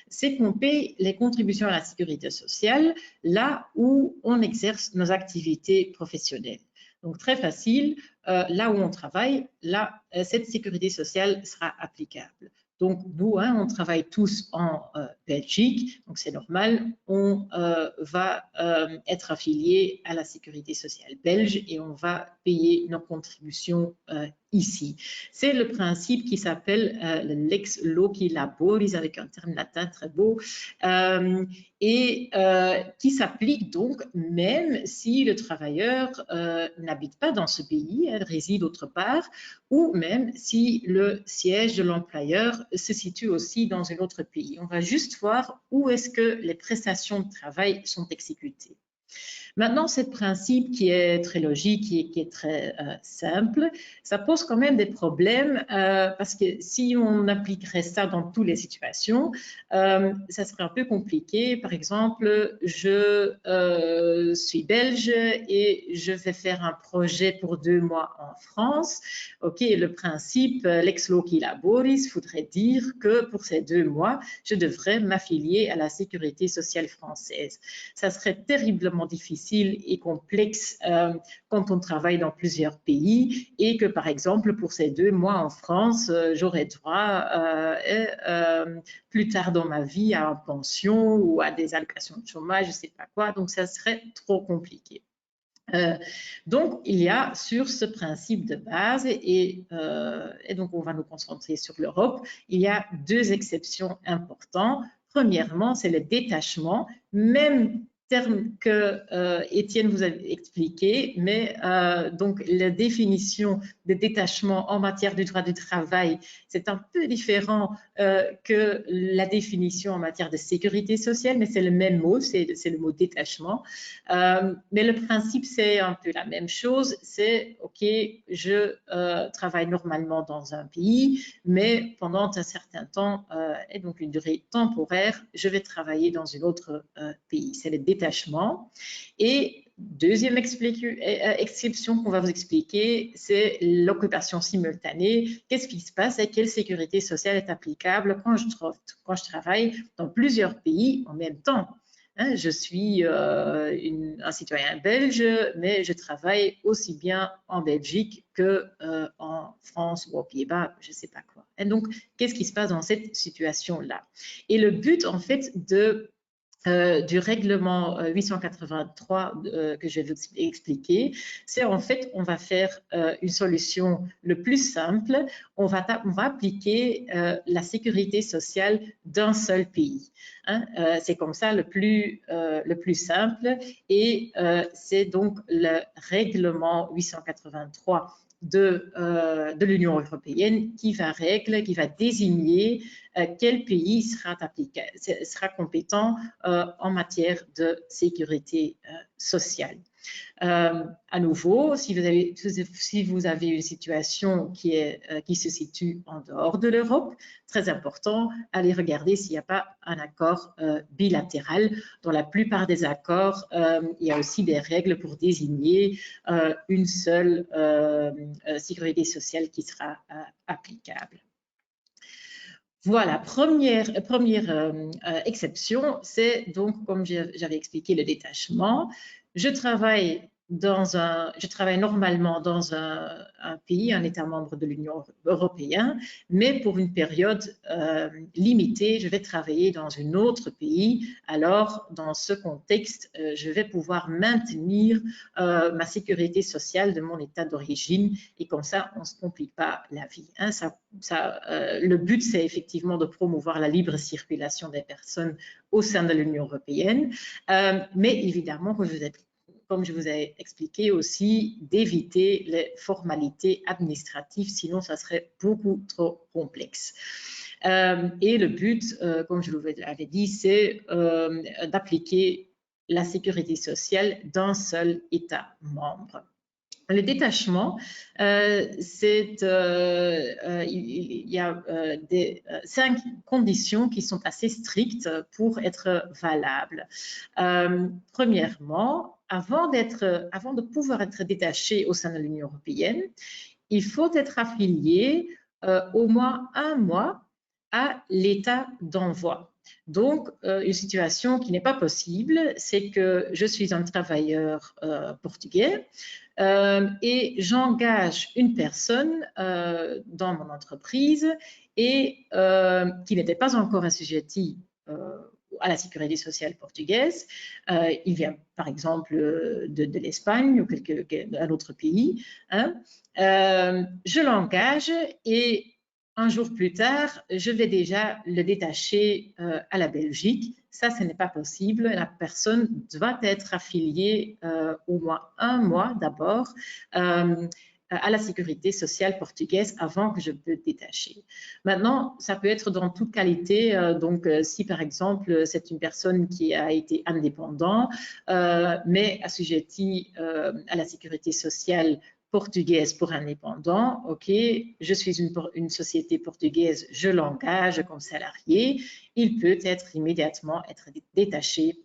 c'est qu'on paye les contributions à la sécurité sociale là où on exerce nos activités professionnelles. Donc, très facile, là où on travaille, là, cette sécurité sociale sera applicable. Donc, nous, on travaille tous en Belgique, donc c'est normal, on va être affilié à la sécurité sociale belge et on va payer nos contributions ici. C'est le principe qui s'appelle le lex loci laboris, avec un terme latin très beau, et qui s'applique donc même si le travailleur n'habite pas dans ce pays, elle réside autre part, ou même si le siège de l'employeur se situe aussi dans un autre pays. On va juste voir où est-ce que les prestations de travail sont exécutées. Maintenant, ce principe qui est très logique et qui est très simple, ça pose quand même des problèmes parce que si on appliquerait ça dans toutes les situations, ça serait un peu compliqué. Par exemple, je suis belge et je vais faire un projet pour 2 mois en France. OK, le principe lex loci laboris voudrait dire que pour ces 2 mois, je devrais m'affilier à la sécurité sociale française. Ça serait terriblement difficile et complexe quand on travaille dans plusieurs pays et que, par exemple, pour ces 2 mois en France, j'aurais droit plus tard dans ma vie à une pension ou à des allocations de chômage, je ne sais pas quoi, donc ça serait trop compliqué. Donc, il y a sur ce principe de base et donc on va nous concentrer sur l'Europe, il y a 2 exceptions importantes. Premièrement, c'est le détachement, même terme que Étienne vous a expliqué, mais donc la définition de détachement en matière du droit du travail, c'est un peu différent que la définition en matière de sécurité sociale, mais c'est le même mot, c'est le mot détachement. Mais le principe, c'est un peu la même chose, c'est OK, je travaille normalement dans un pays, mais pendant un certain temps, et donc une durée temporaire, je vais travailler dans un autre pays. C'est le détachement. Et deuxième exception qu'on va vous expliquer, c'est l'occupation simultanée. Qu'est-ce qui se passe et quelle sécurité sociale est applicable quand je travaille dans plusieurs pays en même temps? Je suis un citoyen belge, mais je travaille aussi bien en Belgique qu'en France ou aux Pays-Bas, je ne sais pas quoi. Et donc, qu'est-ce qui se passe dans cette situation-là? Et le but, en fait, du règlement 883 que je vais vous expliquer, c'est en fait, on va faire une solution le plus simple, on va appliquer la sécurité sociale d'un seul pays. C'est comme ça le plus simple et c'est donc le règlement 883 de l'Union européenne qui va désigner quel pays sera compétent en matière de sécurité sociale. À nouveau, si vous avez une situation qui se situe en dehors de l'Europe, très important, allez regarder s'il n'y a pas un accord bilatéral. Dans la plupart des accords, il y a aussi des règles pour désigner une seule sécurité sociale qui sera applicable. Voilà, première exception, c'est donc, comme j'avais expliqué, le détachement. Je travaille je travaille normalement dans un pays, un État membre de l'Union européenne, mais pour une période limitée, je vais travailler dans un autre pays. Alors, dans ce contexte, je vais pouvoir maintenir ma sécurité sociale de mon État d'origine et comme ça, on ne se complique pas la vie. Hein. Le but, c'est effectivement de promouvoir la libre circulation des personnes au sein de l'Union européenne, mais évidemment, comme je vous ai expliqué aussi, d'éviter les formalités administratives, sinon ça serait beaucoup trop complexe. Et le but, comme je vous l'avais dit, c'est d'appliquer la sécurité sociale d'un seul État membre. Le détachement, il y a 5 conditions qui sont assez strictes pour être valables. Premièrement, avant de pouvoir être détaché au sein de l'Union européenne, il faut être affilié au moins 1 mois à l'État d'envoi. Donc, une situation qui n'est pas possible, c'est que je suis un travailleur portugais et j'engage une personne dans mon entreprise et qui n'était pas encore assujettie à la sécurité sociale portugaise. Il vient par exemple de l'Espagne ou d'un autre pays. Hein. Je l'engage et un jour plus tard, je vais déjà le détacher à la Belgique. Ça, ce n'est pas possible. La personne doit être affiliée au moins 1 mois d'abord à la sécurité sociale portugaise avant que je peux détacher. Maintenant, ça peut être dans toute qualité. Donc, si par exemple, c'est une personne qui a été indépendante, mais assujettie à la sécurité sociale portugaise pour indépendant, ok, je suis une société portugaise, je l'engage comme salarié, il peut immédiatement être détaché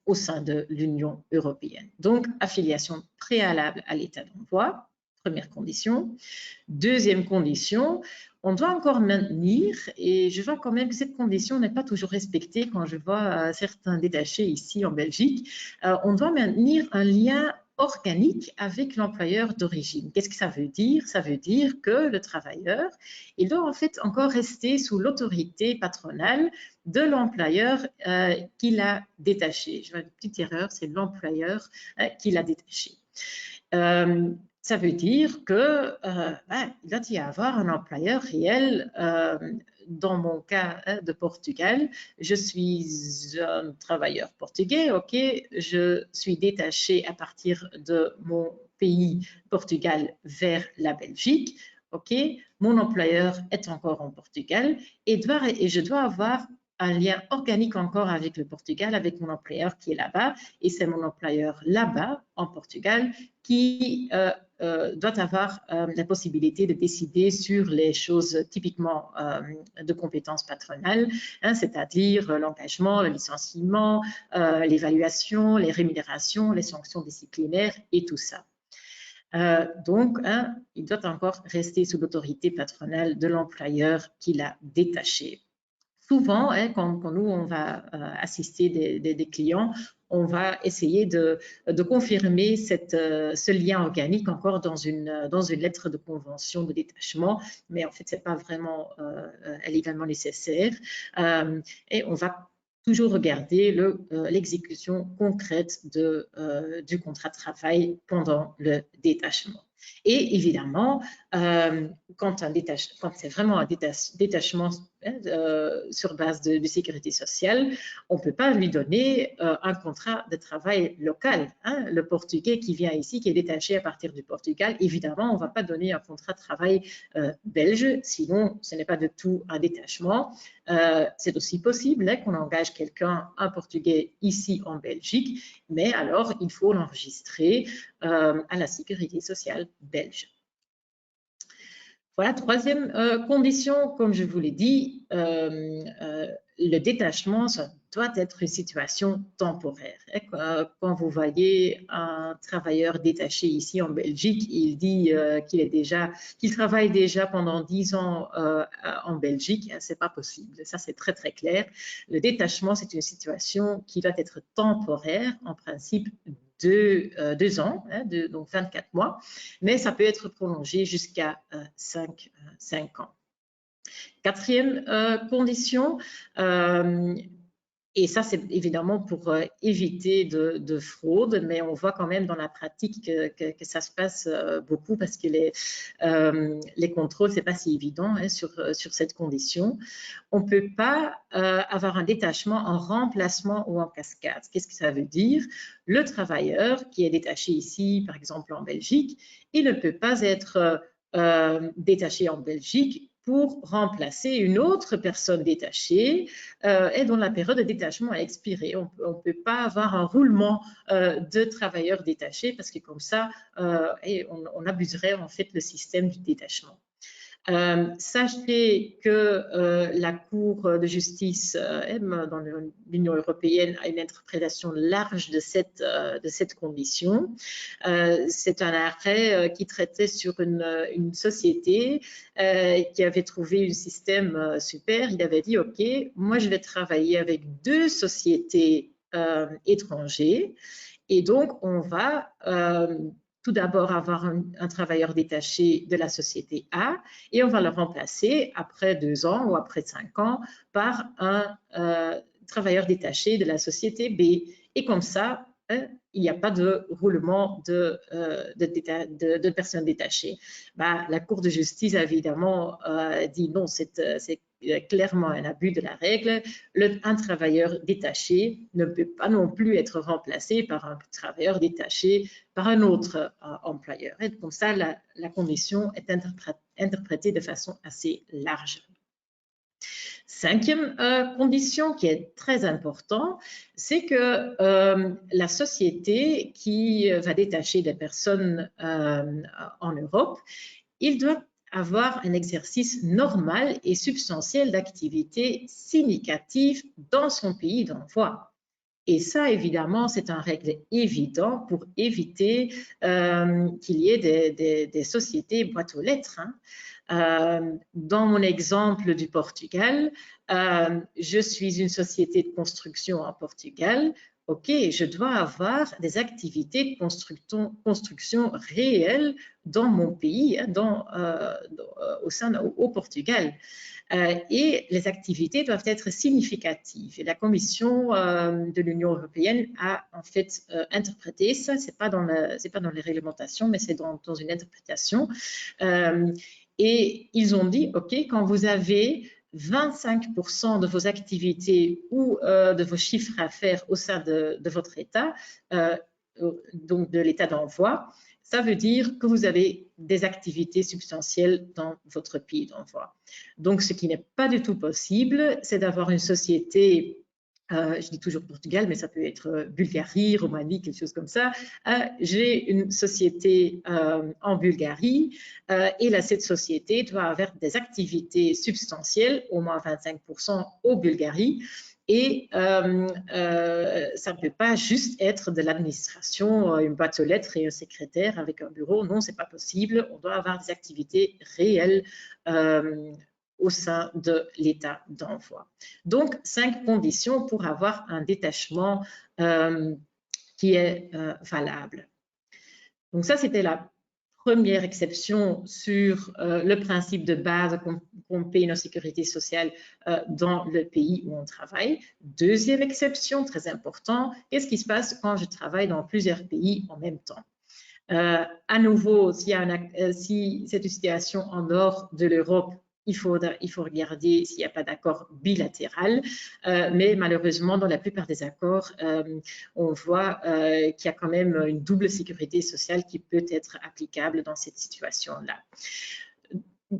au sein de l'Union européenne. Donc, affiliation préalable à l'État d'envoi, première condition. Deuxième condition, on doit encore maintenir, et je vois quand même que cette condition n'est pas toujours respectée quand je vois certains détachés ici en Belgique, on doit maintenir un lien organique avec l'employeur d'origine. Qu'est-ce que ça veut dire? Ça veut dire que le travailleur, il doit en fait encore rester sous l'autorité patronale de l'employeur qui l'a détaché. Je vois une petite erreur, c'est l'employeur qui l'a détaché. Ça veut dire que il doit y avoir un employeur réel. Dans mon cas de Portugal, je suis un travailleur portugais, ok, je suis détaché à partir de mon pays, Portugal, vers la Belgique, ok, mon employeur est encore en Portugal et je dois avoir un lien organique encore avec le Portugal, avec mon employeur qui est là-bas, et c'est mon employeur là-bas, en Portugal, qui doit avoir la possibilité de décider sur les choses typiquement de compétences patronales, hein, c'est-à-dire l'engagement, le licenciement, l'évaluation, les rémunérations, les sanctions disciplinaires et tout ça. Donc, hein, il doit encore rester sous l'autorité patronale de l'employeur qui l'a détaché. Souvent, hein, quand nous, on va assister des clients, on va essayer de confirmer ce lien organique encore dans une lettre de convention de détachement, mais en fait, ce n'est pas vraiment légalement nécessaire. Et on va toujours regarder l'exécution concrète du contrat de travail pendant le détachement. Et évidemment, quand c'est vraiment un détachement sur base de sécurité sociale, on ne peut pas lui donner un contrat de travail local. Hein. Le Portugais qui vient ici, qui est détaché à partir du Portugal, évidemment, on ne va pas donner un contrat de travail belge, sinon ce n'est pas du tout un détachement. C'est aussi possible hein, qu'on engage quelqu'un, un Portugais, ici en Belgique, mais alors il faut l'enregistrer à la sécurité sociale belge. Voilà, troisième condition, comme je vous l'ai dit, le détachement, ça doit être une situation temporaire. Quand vous voyez un travailleur détaché ici en Belgique, il dit qu'il travaille déjà pendant 10 ans en Belgique, c'est pas possible. Ça, c'est très, très clair. Le détachement, c'est une situation qui doit être temporaire, en principe 2 ans, hein, donc 24 mois, mais ça peut être prolongé jusqu'à 5 ans. Quatrième condition, et ça, c'est évidemment pour éviter de fraude, mais on voit quand même dans la pratique que ça se passe beaucoup parce que les contrôles, c'est pas si évident, hein, sur cette condition. On ne peut pas avoir un détachement en remplacement ou en cascade. Qu'est-ce que ça veut dire? Le travailleur qui est détaché ici, par exemple en Belgique, il ne peut pas être détaché en Belgique pour remplacer une autre personne détachée et dont la période de détachement a expiré. On ne peut pas avoir un roulement de travailleurs détachés parce que comme ça, on abuserait en fait le système du détachement. Sachez que la Cour de justice dans l'Union européenne a une interprétation large de cette condition. C'est un arrêt qui traitait sur une société qui avait trouvé un système super. Il avait dit, OK, moi je vais travailler avec 2 sociétés étrangères et donc on va tout d'abord avoir un travailleur détaché de la société A et on va le remplacer après 2 ans ou après 5 ans par un travailleur détaché de la société B. Et comme ça, il n'y a pas de roulement de personnes détachées. La Cour de justice a évidemment dit non, c'est clairement un abus de la règle. Un travailleur détaché ne peut pas non plus être remplacé par un travailleur détaché par un autre employeur. Et comme ça, la condition est interprétée de façon assez large. Cinquième condition qui est très importante, c'est que la société qui va détacher des personnes en Europe, il doit avoir un exercice normal et substantiel d'activité significative dans son pays d'envoi. Et ça, évidemment, c'est une règle évidente pour éviter qu'il y ait des sociétés boîtes aux lettres, hein. Dans mon exemple du Portugal, je suis une société de construction en Portugal. OK, je dois avoir des activités de construction réelles dans mon pays, au Portugal. Et les activités doivent être significatives. Et la Commission de l'Union européenne a en fait interprété ça. C'est pas dans les réglementations, mais c'est dans une interprétation. Et ils ont dit, OK, quand vous avez 25% de vos activités ou de vos chiffres d'affaires au sein de votre État, donc de l'État d'envoi, ça veut dire que vous avez des activités substantielles dans votre pays d'envoi. Donc, ce qui n'est pas du tout possible, c'est d'avoir une société, je dis toujours Portugal, mais ça peut être Bulgarie, Roumanie, quelque chose comme ça. J'ai une société en Bulgarie et cette société doit avoir des activités substantielles, au moins 25% au Bulgarie. Et ça ne peut pas juste être de l'administration, une boîte aux lettres et un secrétaire avec un bureau. Non, c'est pas possible. On doit avoir des activités réelles au sein de l'État d'envoi. Donc, 5 conditions pour avoir un détachement qui est valable. Donc ça, c'était la première exception sur le principe de base qu'on paye notre sécurité sociale dans le pays où on travaille. Deuxième exception, très important, qu'est-ce qui se passe quand je travaille dans plusieurs pays en même temps? À nouveau, si c'est une situation en dehors de l'Europe, il faut regarder s'il n'y a pas d'accord bilatéral, mais malheureusement, dans la plupart des accords, on voit qu'il y a quand même une double sécurité sociale qui peut être applicable dans cette situation-là.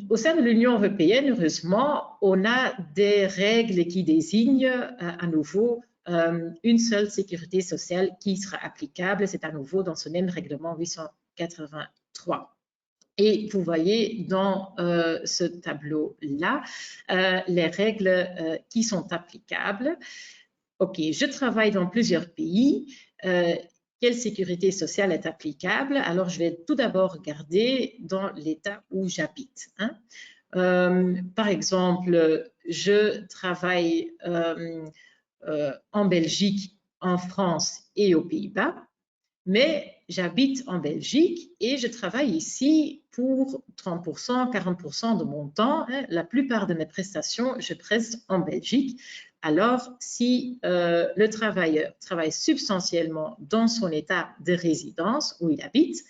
Au sein de l'Union européenne, heureusement, on a des règles qui désignent à nouveau une seule sécurité sociale qui sera applicable. C'est à nouveau dans ce même règlement 883. Et vous voyez dans ce tableau-là les règles qui sont applicables. OK, je travaille dans plusieurs pays. Quelle sécurité sociale est applicable? Alors, je vais tout d'abord regarder dans l'État où j'habite, hein. Par exemple, je travaille en Belgique, en France et aux Pays-Bas. mais j'habite en Belgique et je travaille ici pour 30%, 40% de mon temps. La plupart de mes prestations, je preste en Belgique. Alors, si le travailleur travaille substantiellement dans son état de résidence où il habite,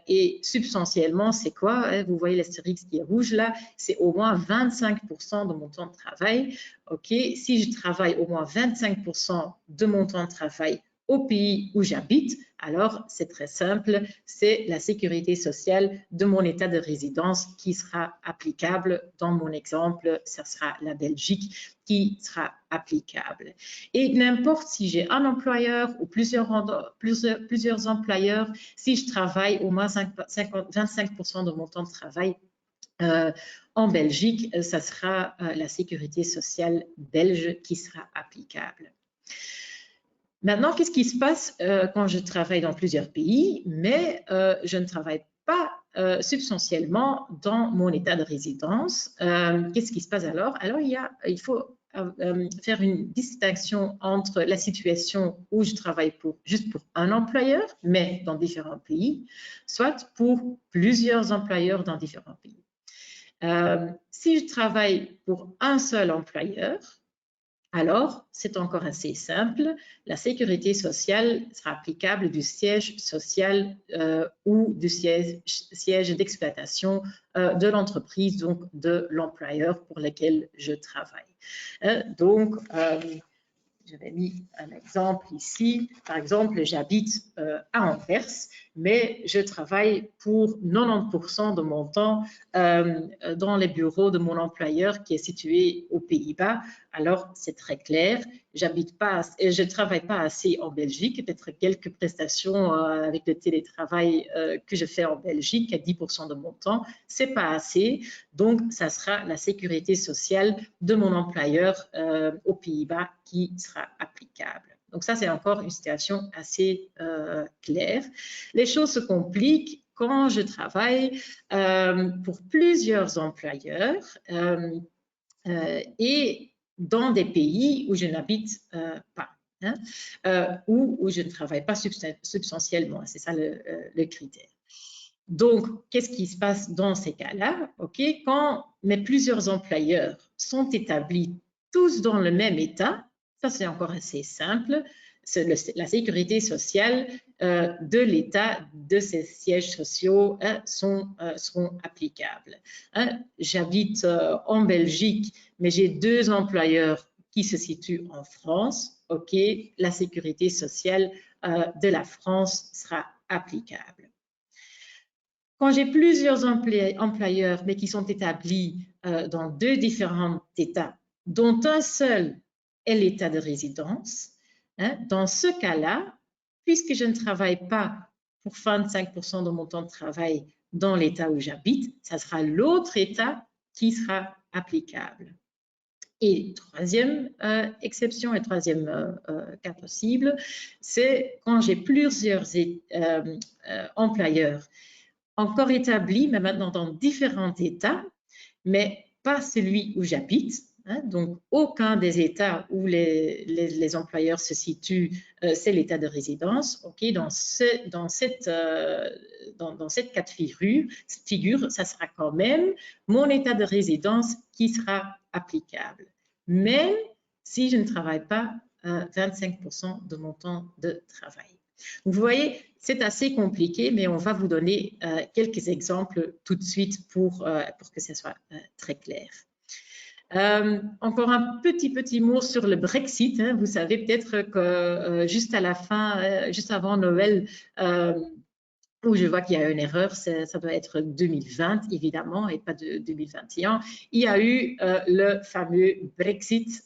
et substantiellement, c'est quoi? Vous voyez l'astérix qui est rouge là, c'est au moins 25% de mon temps de travail. Ok, si je travaille au moins 25% de mon temps de travail au pays où j'habite, alors c'est très simple, c'est la sécurité sociale de mon état de résidence qui sera applicable. Dans mon exemple, ça sera la Belgique qui sera applicable. Et n'importe si j'ai un employeur ou plusieurs employeurs, si je travaille au moins 25% de mon temps de travail en Belgique, ça sera la sécurité sociale belge qui sera applicable. Maintenant, qu'est-ce qui se passe quand je travaille dans plusieurs pays, mais je ne travaille pas substantiellement dans mon état de résidence? Qu'est-ce qui se passe alors? Alors, il faut faire une distinction entre la situation où je travaille juste pour un employeur, mais dans différents pays, soit pour plusieurs employeurs dans différents pays. Si je travaille pour un seul employeur, alors, c'est encore assez simple. La sécurité sociale sera applicable du siège social ou du siège d'exploitation de l'entreprise, donc de l'employeur pour lequel je travaille. Donc, j'avais mis un exemple ici. Par exemple, j'habite à Anvers, mais je travaille pour 90% de mon temps dans les bureaux de mon employeur qui est situé aux Pays-Bas. Alors, c'est très clair. Je ne travaille pas assez en Belgique, peut-être quelques prestations avec le télétravail que je fais en Belgique à 10% de mon temps. C'est pas assez. Donc, ça sera la sécurité sociale de mon employeur aux Pays-Bas qui sera applicable. Donc ça, c'est encore une situation assez claire. Les choses se compliquent quand je travaille pour plusieurs employeurs et dans des pays où je n'habite pas, où je ne travaille pas substantiellement. C'est ça le critère. Donc, qu'est-ce qui se passe dans ces cas-là? Quand mes plusieurs employeurs sont établis tous dans le même état, ça c'est encore assez simple, la sécurité sociale de l'État de ces sièges sociaux seront applicables. J'habite en Belgique, mais j'ai 2 employeurs qui se situent en France. La sécurité sociale de la France sera applicable. Quand j'ai plusieurs employeurs, mais qui sont établis dans 2 différents États, dont un seul est l'État de résidence, dans ce cas-là, puisque je ne travaille pas pour 25% de mon temps de travail dans l'État où j'habite, ça sera l'autre État qui sera applicable. Et troisième exception et troisième cas possible, c'est quand j'ai plusieurs employeurs encore établis, mais maintenant dans différents États, mais pas celui où j'habite. Donc, aucun des États où les employeurs se situent, c'est l'État de résidence. Dans cette cas de figure, ça sera quand même mon État de résidence qui sera applicable, même si je ne travaille pas 25% de mon temps de travail. Vous voyez, c'est assez compliqué, mais on va vous donner quelques exemples tout de suite pour que ce soit très clair. Encore un petit mot sur le Brexit. Vous savez peut-être que juste à la fin, juste avant Noël, où je vois qu'il y a une erreur, ça doit être 2020 évidemment et pas de 2021. Il y a eu le fameux Brexit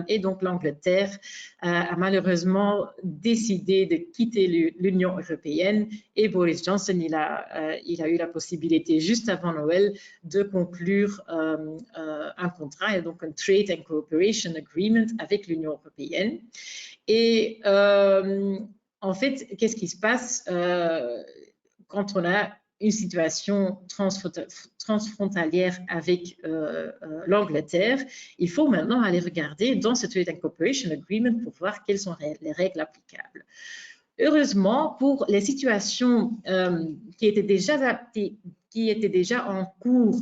et donc l'Angleterre a malheureusement décidé de quitter l'Union européenne et Boris Johnson il a eu la possibilité juste avant Noël de conclure un contrat et donc un Trade and Cooperation Agreement avec l'Union européenne. Et en fait, qu'est-ce qui se passe quand on a une situation transfrontalière avec l'Angleterre? Il faut maintenant aller regarder dans ce Trade and Cooperation Agreement pour voir quelles sont les règles applicables. Heureusement, pour les situations qui étaient déjà en cours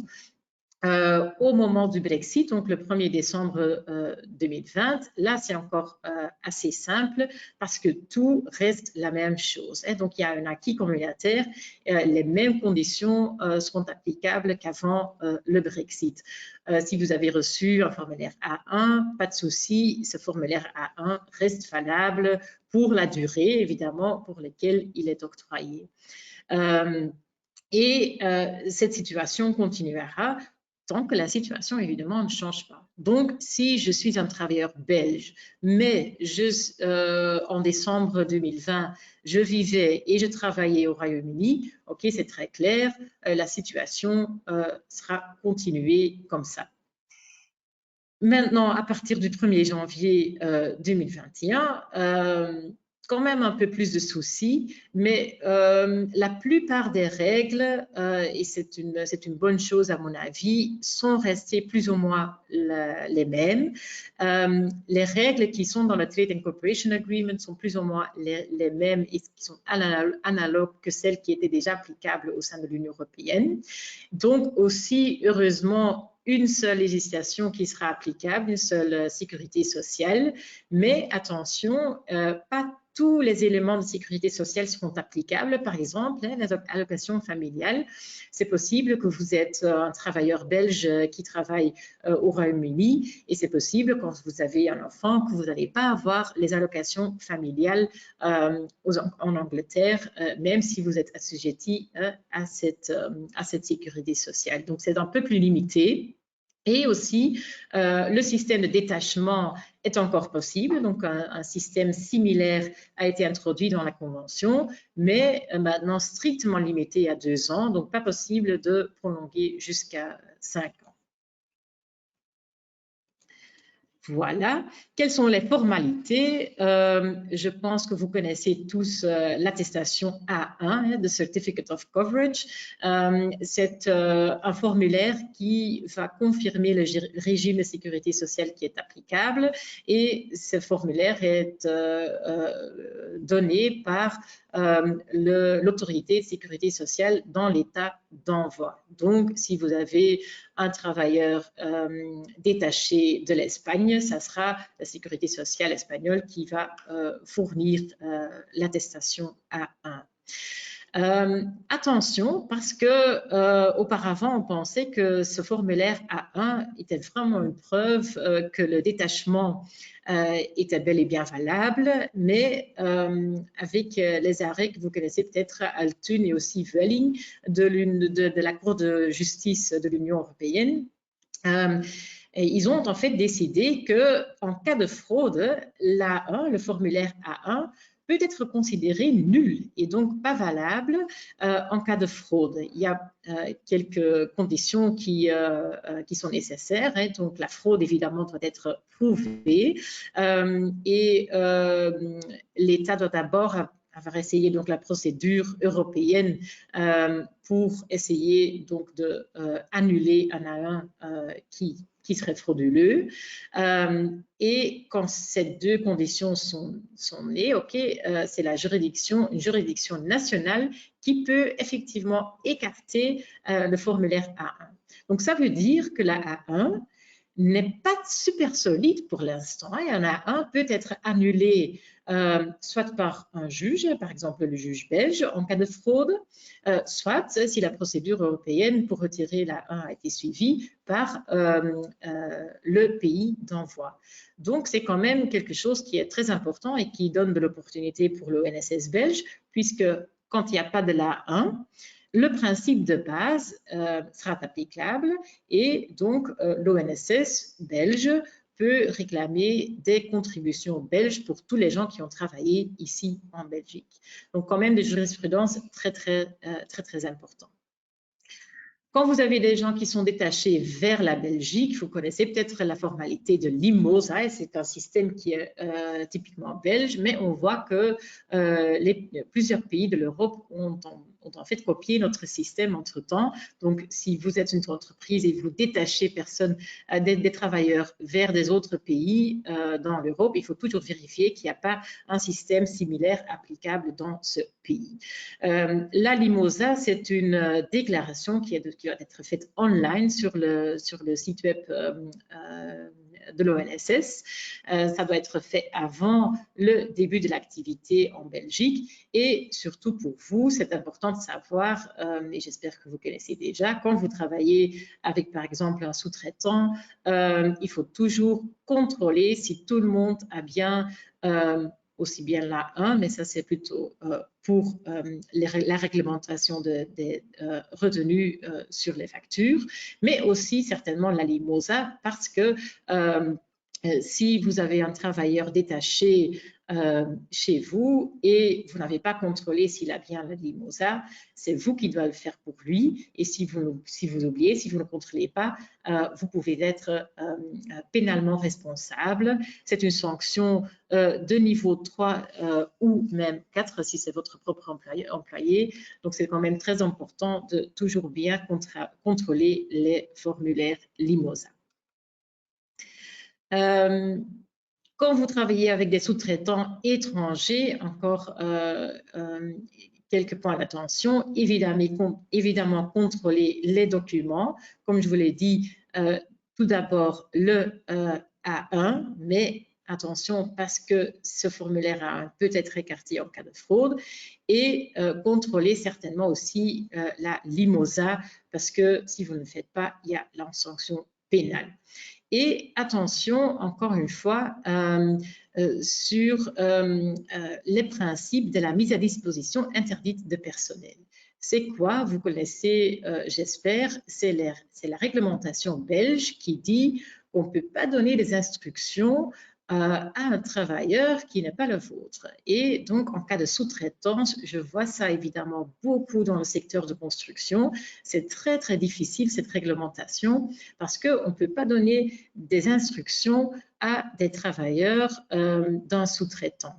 au moment du Brexit, donc le 1er décembre 2020, là c'est encore assez simple parce que tout reste la même chose. Donc il y a un acquis communautaire, les mêmes conditions seront applicables qu'avant le Brexit. Si vous avez reçu un formulaire A1, pas de souci, ce formulaire A1 reste valable pour la durée, évidemment, pour laquelle il est octroyé. Cette situation continuera tant que la situation, évidemment, ne change pas. Donc, si je suis un travailleur belge, mais en décembre 2020, je vivais et je travaillais au Royaume-Uni, ok, c'est très clair, la situation sera continuée comme ça. Maintenant, à partir du 1er janvier 2021, quand même un peu plus de soucis, mais la plupart des règles, et c'est une bonne chose à mon avis, sont restées plus ou moins les mêmes. Les règles qui sont dans le Trade and Cooperation Agreement sont plus ou moins les mêmes et qui sont analogues que celles qui étaient déjà applicables au sein de l'Union européenne. Donc aussi, heureusement, une seule législation qui sera applicable, une seule sécurité sociale, mais attention, pas tous les éléments de sécurité sociale seront applicables. Par exemple, les allocations familiales, c'est possible que vous êtes un travailleur belge qui travaille au Royaume-Uni et c'est possible quand vous avez un enfant que vous n'allez pas avoir les allocations familiales en Angleterre, même si vous êtes assujetti à cette sécurité sociale. Donc, c'est un peu plus limité. Et aussi, le système de détachement est encore possible. Donc, un système similaire a été introduit dans la Convention, mais maintenant strictement limité à 2 ans. Donc, pas possible de prolonger jusqu'à 5 ans. Voilà. Quelles sont les formalités? Je pense que vous connaissez tous l'attestation A1, the Certificate of Coverage. C'est un formulaire qui va confirmer le régime de sécurité sociale qui est applicable et ce formulaire est donné par l'autorité de sécurité sociale dans l'état d'envoi. Donc, si vous avez un travailleur détaché de l'Espagne, ça sera la sécurité sociale espagnole qui va fournir l'attestation A1. Attention, parce que auparavant, on pensait que ce formulaire A1 était vraiment une preuve que le détachement était bel et bien valable, mais avec les arrêts que vous connaissez peut-être, Altun et aussi Vueling de la Cour de justice de l'Union européenne, ils ont en fait décidé qu'en cas de fraude, l'A1, le formulaire A1, peut être considéré nul et donc pas valable en cas de fraude. Il y a quelques conditions qui sont nécessaires. Donc, la fraude, évidemment, doit être prouvée et l'État doit d'abord avoir essayé donc la procédure européenne pour essayer donc de annuler un A1 qui serait frauduleux. Et quand ces deux conditions sont nées, c'est une juridiction nationale qui peut effectivement écarter le formulaire A1. Donc, ça veut dire que la A1 n'est pas super solide pour l'instant. Et un A1 peut être annulé soit par un juge, par exemple le juge belge en cas de fraude, soit si la procédure européenne pour retirer l'A1 a été suivie par le pays d'envoi. Donc, c'est quand même quelque chose qui est très important et qui donne de l'opportunité pour l'ONSS belge, puisque quand il n'y a pas de l'A1, le principe de base sera applicable et donc l'ONSS belge peut réclamer des contributions belges pour tous les gens qui ont travaillé ici en Belgique. Donc, quand même des jurisprudences très importantes. Quand vous avez des gens qui sont détachés vers la Belgique, vous connaissez peut-être la formalité de l'IMOSA, c'est un système qui est typiquement belge, mais on voit que plusieurs pays de l'Europe ont en fait copié notre système entre-temps. Donc, si vous êtes une entreprise et vous détachez des travailleurs vers des autres pays dans l'Europe, il faut toujours vérifier qu'il n'y a pas un système similaire applicable dans ce pays. La Limosa, c'est une déclaration qui va être faite online sur le site web de l'ONSS. Ça doit être fait avant le début de l'activité en Belgique. Et surtout pour vous, c'est important de savoir, et j'espère que vous connaissez déjà, quand vous travaillez avec par exemple un sous-traitant, il faut toujours contrôler si tout le monde a bien aussi bien l'A1, mais ça c'est plutôt pour la réglementation des retenues sur les factures, mais aussi certainement la Limosa, parce que si vous avez un travailleur détaché chez vous et vous n'avez pas contrôlé s'il a bien la Limosa, c'est vous qui devez le faire pour lui. Et si vous oubliez, si vous ne contrôlez pas, vous pouvez être pénalement responsable. C'est une sanction de niveau 3 ou même 4 si c'est votre propre employé. Donc, c'est quand même très important de toujours bien contrôler les formulaires Limosa. Quand vous travaillez avec des sous-traitants étrangers, encore quelques points d'attention. Évidemment, contrôler les documents. Comme je vous l'ai dit, tout d'abord le A1, mais attention parce que ce formulaire A1 peut être écarté en cas de fraude. Et contrôler certainement aussi la Limosa, parce que si vous ne le faites pas, il y a la sanction pénale. Et attention, encore une fois, sur les principes de la mise à disposition interdite de personnel. C'est quoi? Vous connaissez, j'espère, c'est la réglementation belge qui dit qu'on ne peut pas donner des instructions à un travailleur qui n'est pas le vôtre. Et donc, en cas de sous-traitance, je vois ça évidemment beaucoup dans le secteur de construction. C'est très, très difficile, cette réglementation, parce qu'on ne peut pas donner des instructions à des travailleurs d'un sous-traitant.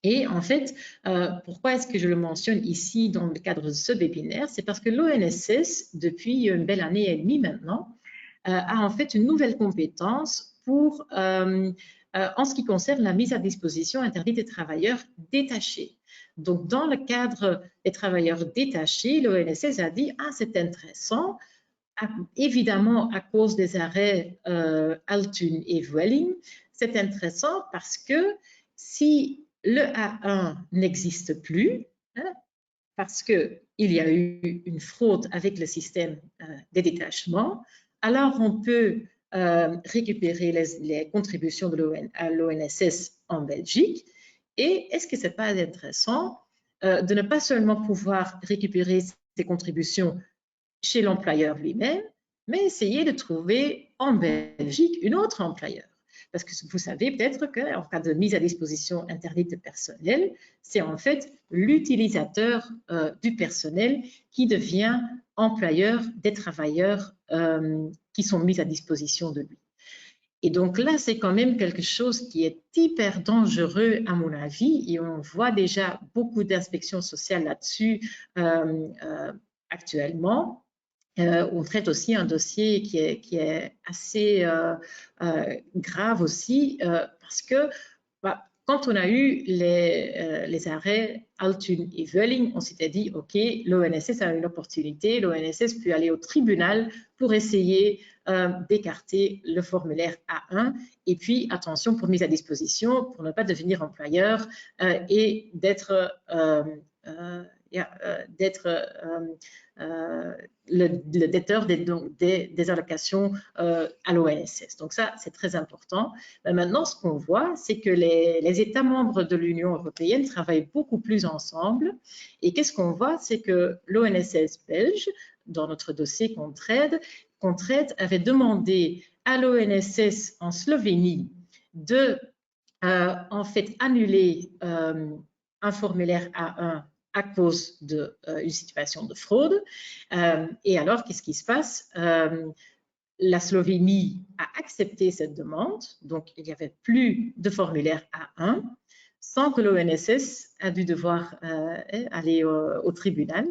Et en fait, pourquoi est-ce que je le mentionne ici dans le cadre de ce webinaire? C'est parce que l'ONSS, depuis une belle année et demie maintenant, a en fait une nouvelle compétence pour en ce qui concerne la mise à disposition interdite des travailleurs détachés. Donc, dans le cadre des travailleurs détachés, l'ONSS a dit « Ah, c'est intéressant ». Évidemment, à cause des arrêts Altun et Vueling, c'est intéressant parce que si le A1 n'existe plus, hein, parce qu'il y a eu une fraude avec le système des détachements, alors on peut récupérer les contributions de l'ONSS en Belgique. Et est-ce que ce n'est pas intéressant de ne pas seulement pouvoir récupérer ces contributions chez l'employeur lui-même, mais essayer de trouver en Belgique une autre employeur? Parce que vous savez peut-être qu'en cas de mise à disposition interdite de personnel, c'est en fait l'utilisateur du personnel qui devient employeur des travailleurs qui sont mis à disposition de lui. Et donc là, c'est quand même quelque chose qui est hyper dangereux à mon avis, et on voit déjà beaucoup d'inspections sociales là-dessus actuellement. On traite aussi un dossier qui est assez grave aussi parce que quand on a eu les arrêts Altun et Vueling, on s'était dit, OK, l'ONSS a une opportunité, l'ONSS peut aller au tribunal pour essayer d'écarter le formulaire A1 et puis, attention, pour mise à disposition, pour ne pas devenir employeur et d'être le déteur des allocations à l'ONSS. Donc ça, c'est très important. Mais maintenant, ce qu'on voit, c'est que les États membres de l'Union européenne travaillent beaucoup plus ensemble. Et qu'est-ce qu'on voit? C'est que l'ONSS belge, dans notre dossier qu'on traite, avait demandé à l'ONSS en Slovénie de en fait annuler un formulaire A1 à cause d'une situation de fraude. Et alors, qu'est-ce qui se passe? La Slovénie a accepté cette demande, donc il n'y avait plus de formulaire A1. sans que l'ONSS a dû devoir aller au tribunal.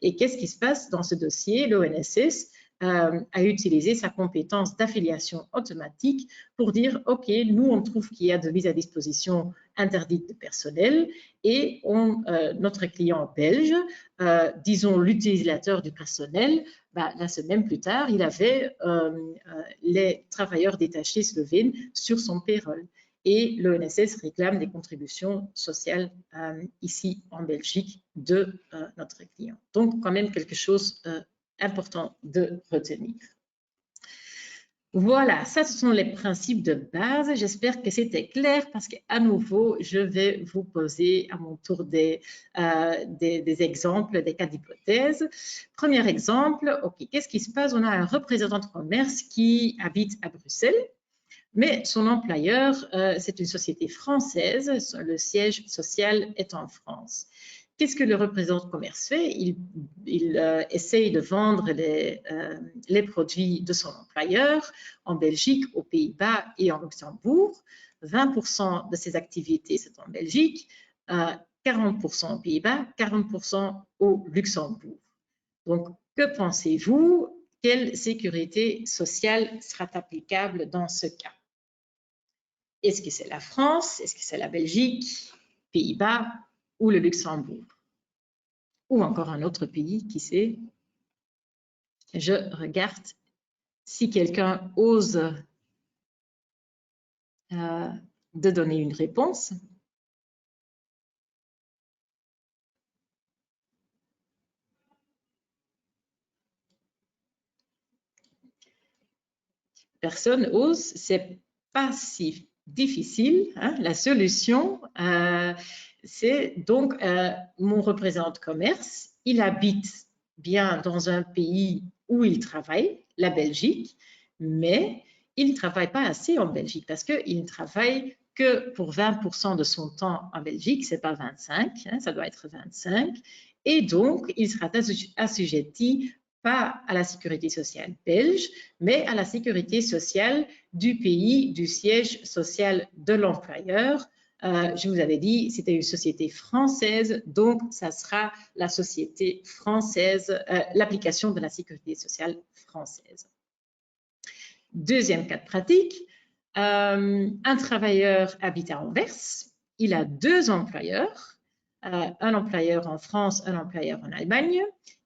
Et qu'est-ce qui se passe dans ce dossier? L'ONSS a utilisé sa compétence d'affiliation automatique pour dire, OK, nous, on trouve qu'il y a de mise à disposition interdite de personnel et notre client belge, disons l'utilisateur du personnel, la semaine plus tard, il avait les travailleurs détachés slovènes sur son payroll. Et l'ONSS réclame des contributions sociales ici en Belgique de notre client. Donc, quand même quelque chose important de retenir. Voilà, ça, ce sont les principes de base. J'espère que c'était clair parce qu'à nouveau, je vais vous poser à mon tour des exemples, des cas d'hypothèse. Premier exemple, OK, qu'est-ce qui se passe? On a un représentant de commerce qui habite à Bruxelles, mais son employeur, c'est une société française, le siège social est en France. Qu'est-ce que le représentant de commerce fait? Il essaye de vendre les produits de son employeur en Belgique, aux Pays-Bas et en Luxembourg. 20% de ses activités, c'est en Belgique, 40% aux Pays-Bas, 40% au Luxembourg. Donc, que pensez-vous? Quelle sécurité sociale sera applicable dans ce cas? Est-ce que c'est la France? Est-ce que c'est la Belgique, Pays-Bas ou le Luxembourg? Ou encore un autre pays, qui sait? Je regarde si quelqu'un ose de donner une réponse. Personne ose, c'est pas si difficile. Hein? La solution, c'est donc mon représentant de commerce, il habite bien dans un pays où il travaille, la Belgique, mais il ne travaille pas assez en Belgique parce qu'il ne travaille que pour 20% de son temps en Belgique, c'est pas 25, hein, ça doit être 25, et donc il sera assujetti pas à la sécurité sociale belge, mais à la sécurité sociale du pays du siège social de l'employeur. Je vous avais dit, c'était une société française, donc ça sera la société française, l'application de la sécurité sociale française. Deuxième cas de pratique, un travailleur habite à Anvers, il a deux employeurs, un employeur en France, un employeur en Allemagne,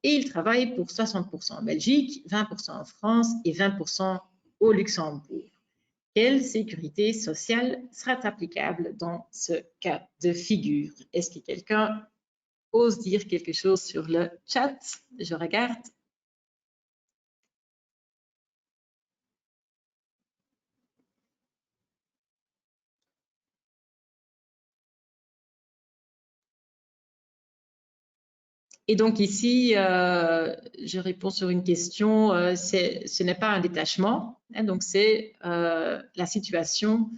et il travaille pour 60% en Belgique, 20% en France et 20% au Luxembourg. Quelle sécurité sociale sera applicable dans ce cas de figure? Est-ce que quelqu'un ose dire quelque chose sur le chat? Je regarde. Et donc ici, je réponds sur une question, ce n'est pas un détachement, hein, donc c'est la situation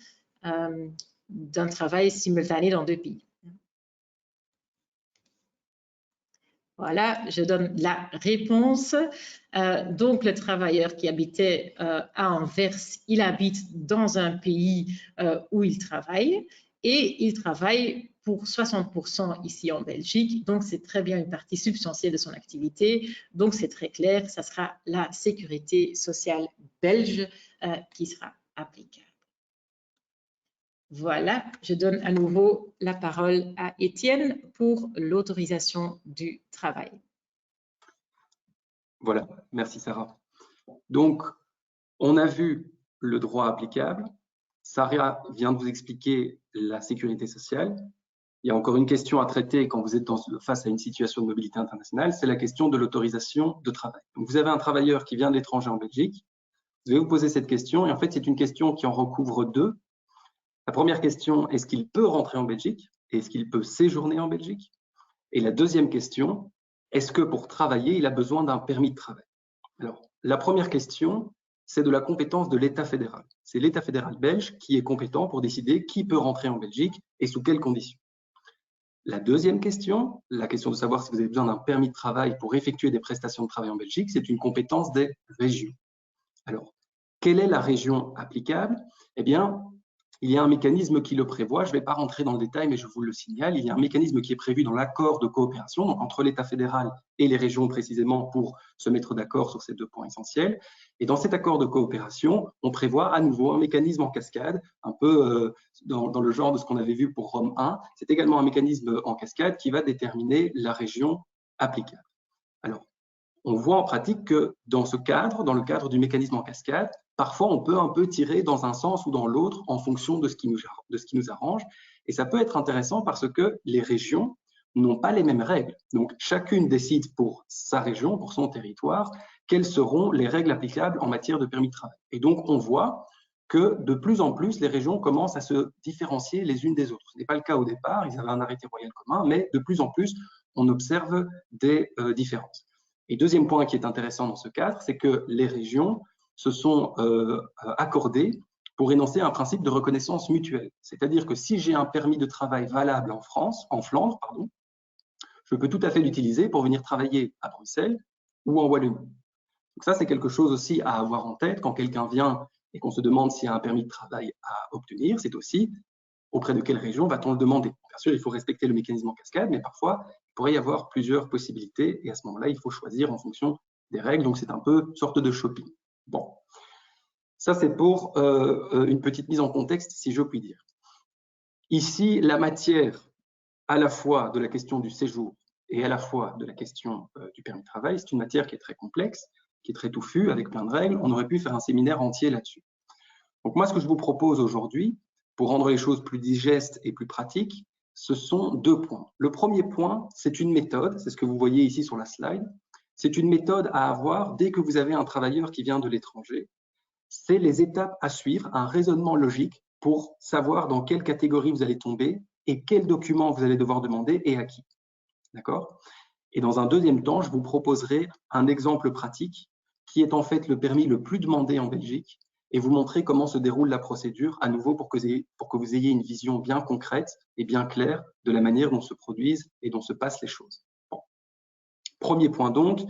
d'un travail simultané dans deux pays. Voilà, je donne la réponse. Donc le travailleur qui habitait à Anvers, il habite dans un pays où il travaille et il travaille pour 60% ici en Belgique, donc c'est très bien une partie substantielle de son activité, donc c'est très clair, ça sera la sécurité sociale belge qui sera applicable. Voilà, je donne à nouveau la parole à Étienne pour l'autorisation du travail. Voilà, merci Sarah. Donc, on a vu le droit applicable. Sarah vient de vous expliquer la sécurité sociale. Il y a encore une question à traiter quand vous êtes face à une situation de mobilité internationale, c'est la question de l'autorisation de travail. Donc, vous avez un travailleur qui vient de l'étranger en Belgique. Vous devez vous poser cette question et en fait, c'est une question qui en recouvre deux. La première question, est-ce qu'il peut rentrer en Belgique? Est-ce qu'il peut séjourner en Belgique? Et la deuxième question, est-ce que pour travailler, il a besoin d'un permis de travail? Alors, la première question, c'est de la compétence de l'État fédéral. C'est l'État fédéral belge qui est compétent pour décider qui peut rentrer en Belgique et sous quelles conditions. La deuxième question, la question de savoir si vous avez besoin d'un permis de travail pour effectuer des prestations de travail en Belgique, c'est une compétence des régions. Alors, quelle est la région applicable? Eh bien, il y a un mécanisme qui le prévoit. Je ne vais pas rentrer dans le détail, mais je vous le signale. Il y a un mécanisme qui est prévu dans l'accord de coopération, donc entre l'État fédéral et les régions précisément, pour se mettre d'accord sur ces 2 points essentiels. Et dans cet accord de coopération, on prévoit à nouveau un mécanisme en cascade, un peu dans le genre de ce qu'on avait vu pour Rome 1. C'est également un mécanisme en cascade qui va déterminer la région applicable. Alors, on voit en pratique que dans ce cadre, dans le cadre du mécanisme en cascade, parfois on peut un peu tirer dans un sens ou dans l'autre en fonction de ce qui nous arrange. Et ça peut être intéressant parce que les régions n'ont pas les mêmes règles. Donc, chacune décide pour sa région, pour son territoire, quelles seront les règles applicables en matière de permis de travail. Et donc, on voit que de plus en plus, les régions commencent à se différencier les unes des autres. Ce n'est pas le cas au départ, ils avaient un arrêté royal commun, mais de plus en plus, on observe des différences. Et deuxième point qui est intéressant dans ce cadre, c'est que les régions se sont accordées pour énoncer un principe de reconnaissance mutuelle. C'est-à-dire que si j'ai un permis de travail valable en Flandre, je peux tout à fait l'utiliser pour venir travailler à Bruxelles ou en Wallonie. Donc ça, c'est quelque chose aussi à avoir en tête quand quelqu'un vient et qu'on se demande s'il y a un permis de travail à obtenir. C'est aussi auprès de quelle région va-t-on le demander. Bien sûr, il faut respecter le mécanisme en cascade, mais parfois, il pourrait y avoir plusieurs possibilités et à ce moment-là, il faut choisir en fonction des règles. Donc, c'est un peu une sorte de shopping. Bon, ça, c'est pour une petite mise en contexte, si je puis dire. Ici, la matière à la fois de la question du séjour et à la fois de la question du permis de travail, c'est une matière qui est très complexe, qui est très touffue, avec plein de règles. On aurait pu faire un séminaire entier là-dessus. Donc moi, ce que je vous propose aujourd'hui, pour rendre les choses plus digestes et plus pratiques, ce sont 2 points. Le premier point, c'est une méthode, c'est ce que vous voyez ici sur la slide. C'est une méthode à avoir dès que vous avez un travailleur qui vient de l'étranger. C'est les étapes à suivre, un raisonnement logique pour savoir dans quelle catégorie vous allez tomber et quels documents vous allez devoir demander et à qui. D'accord ? Et dans un deuxième temps, je vous proposerai un exemple pratique qui est en fait le permis le plus demandé en Belgique et vous montrer comment se déroule la procédure à nouveau pour que vous ayez une vision bien concrète et bien claire de la manière dont se produisent et dont se passent les choses. Bon. Premier point donc,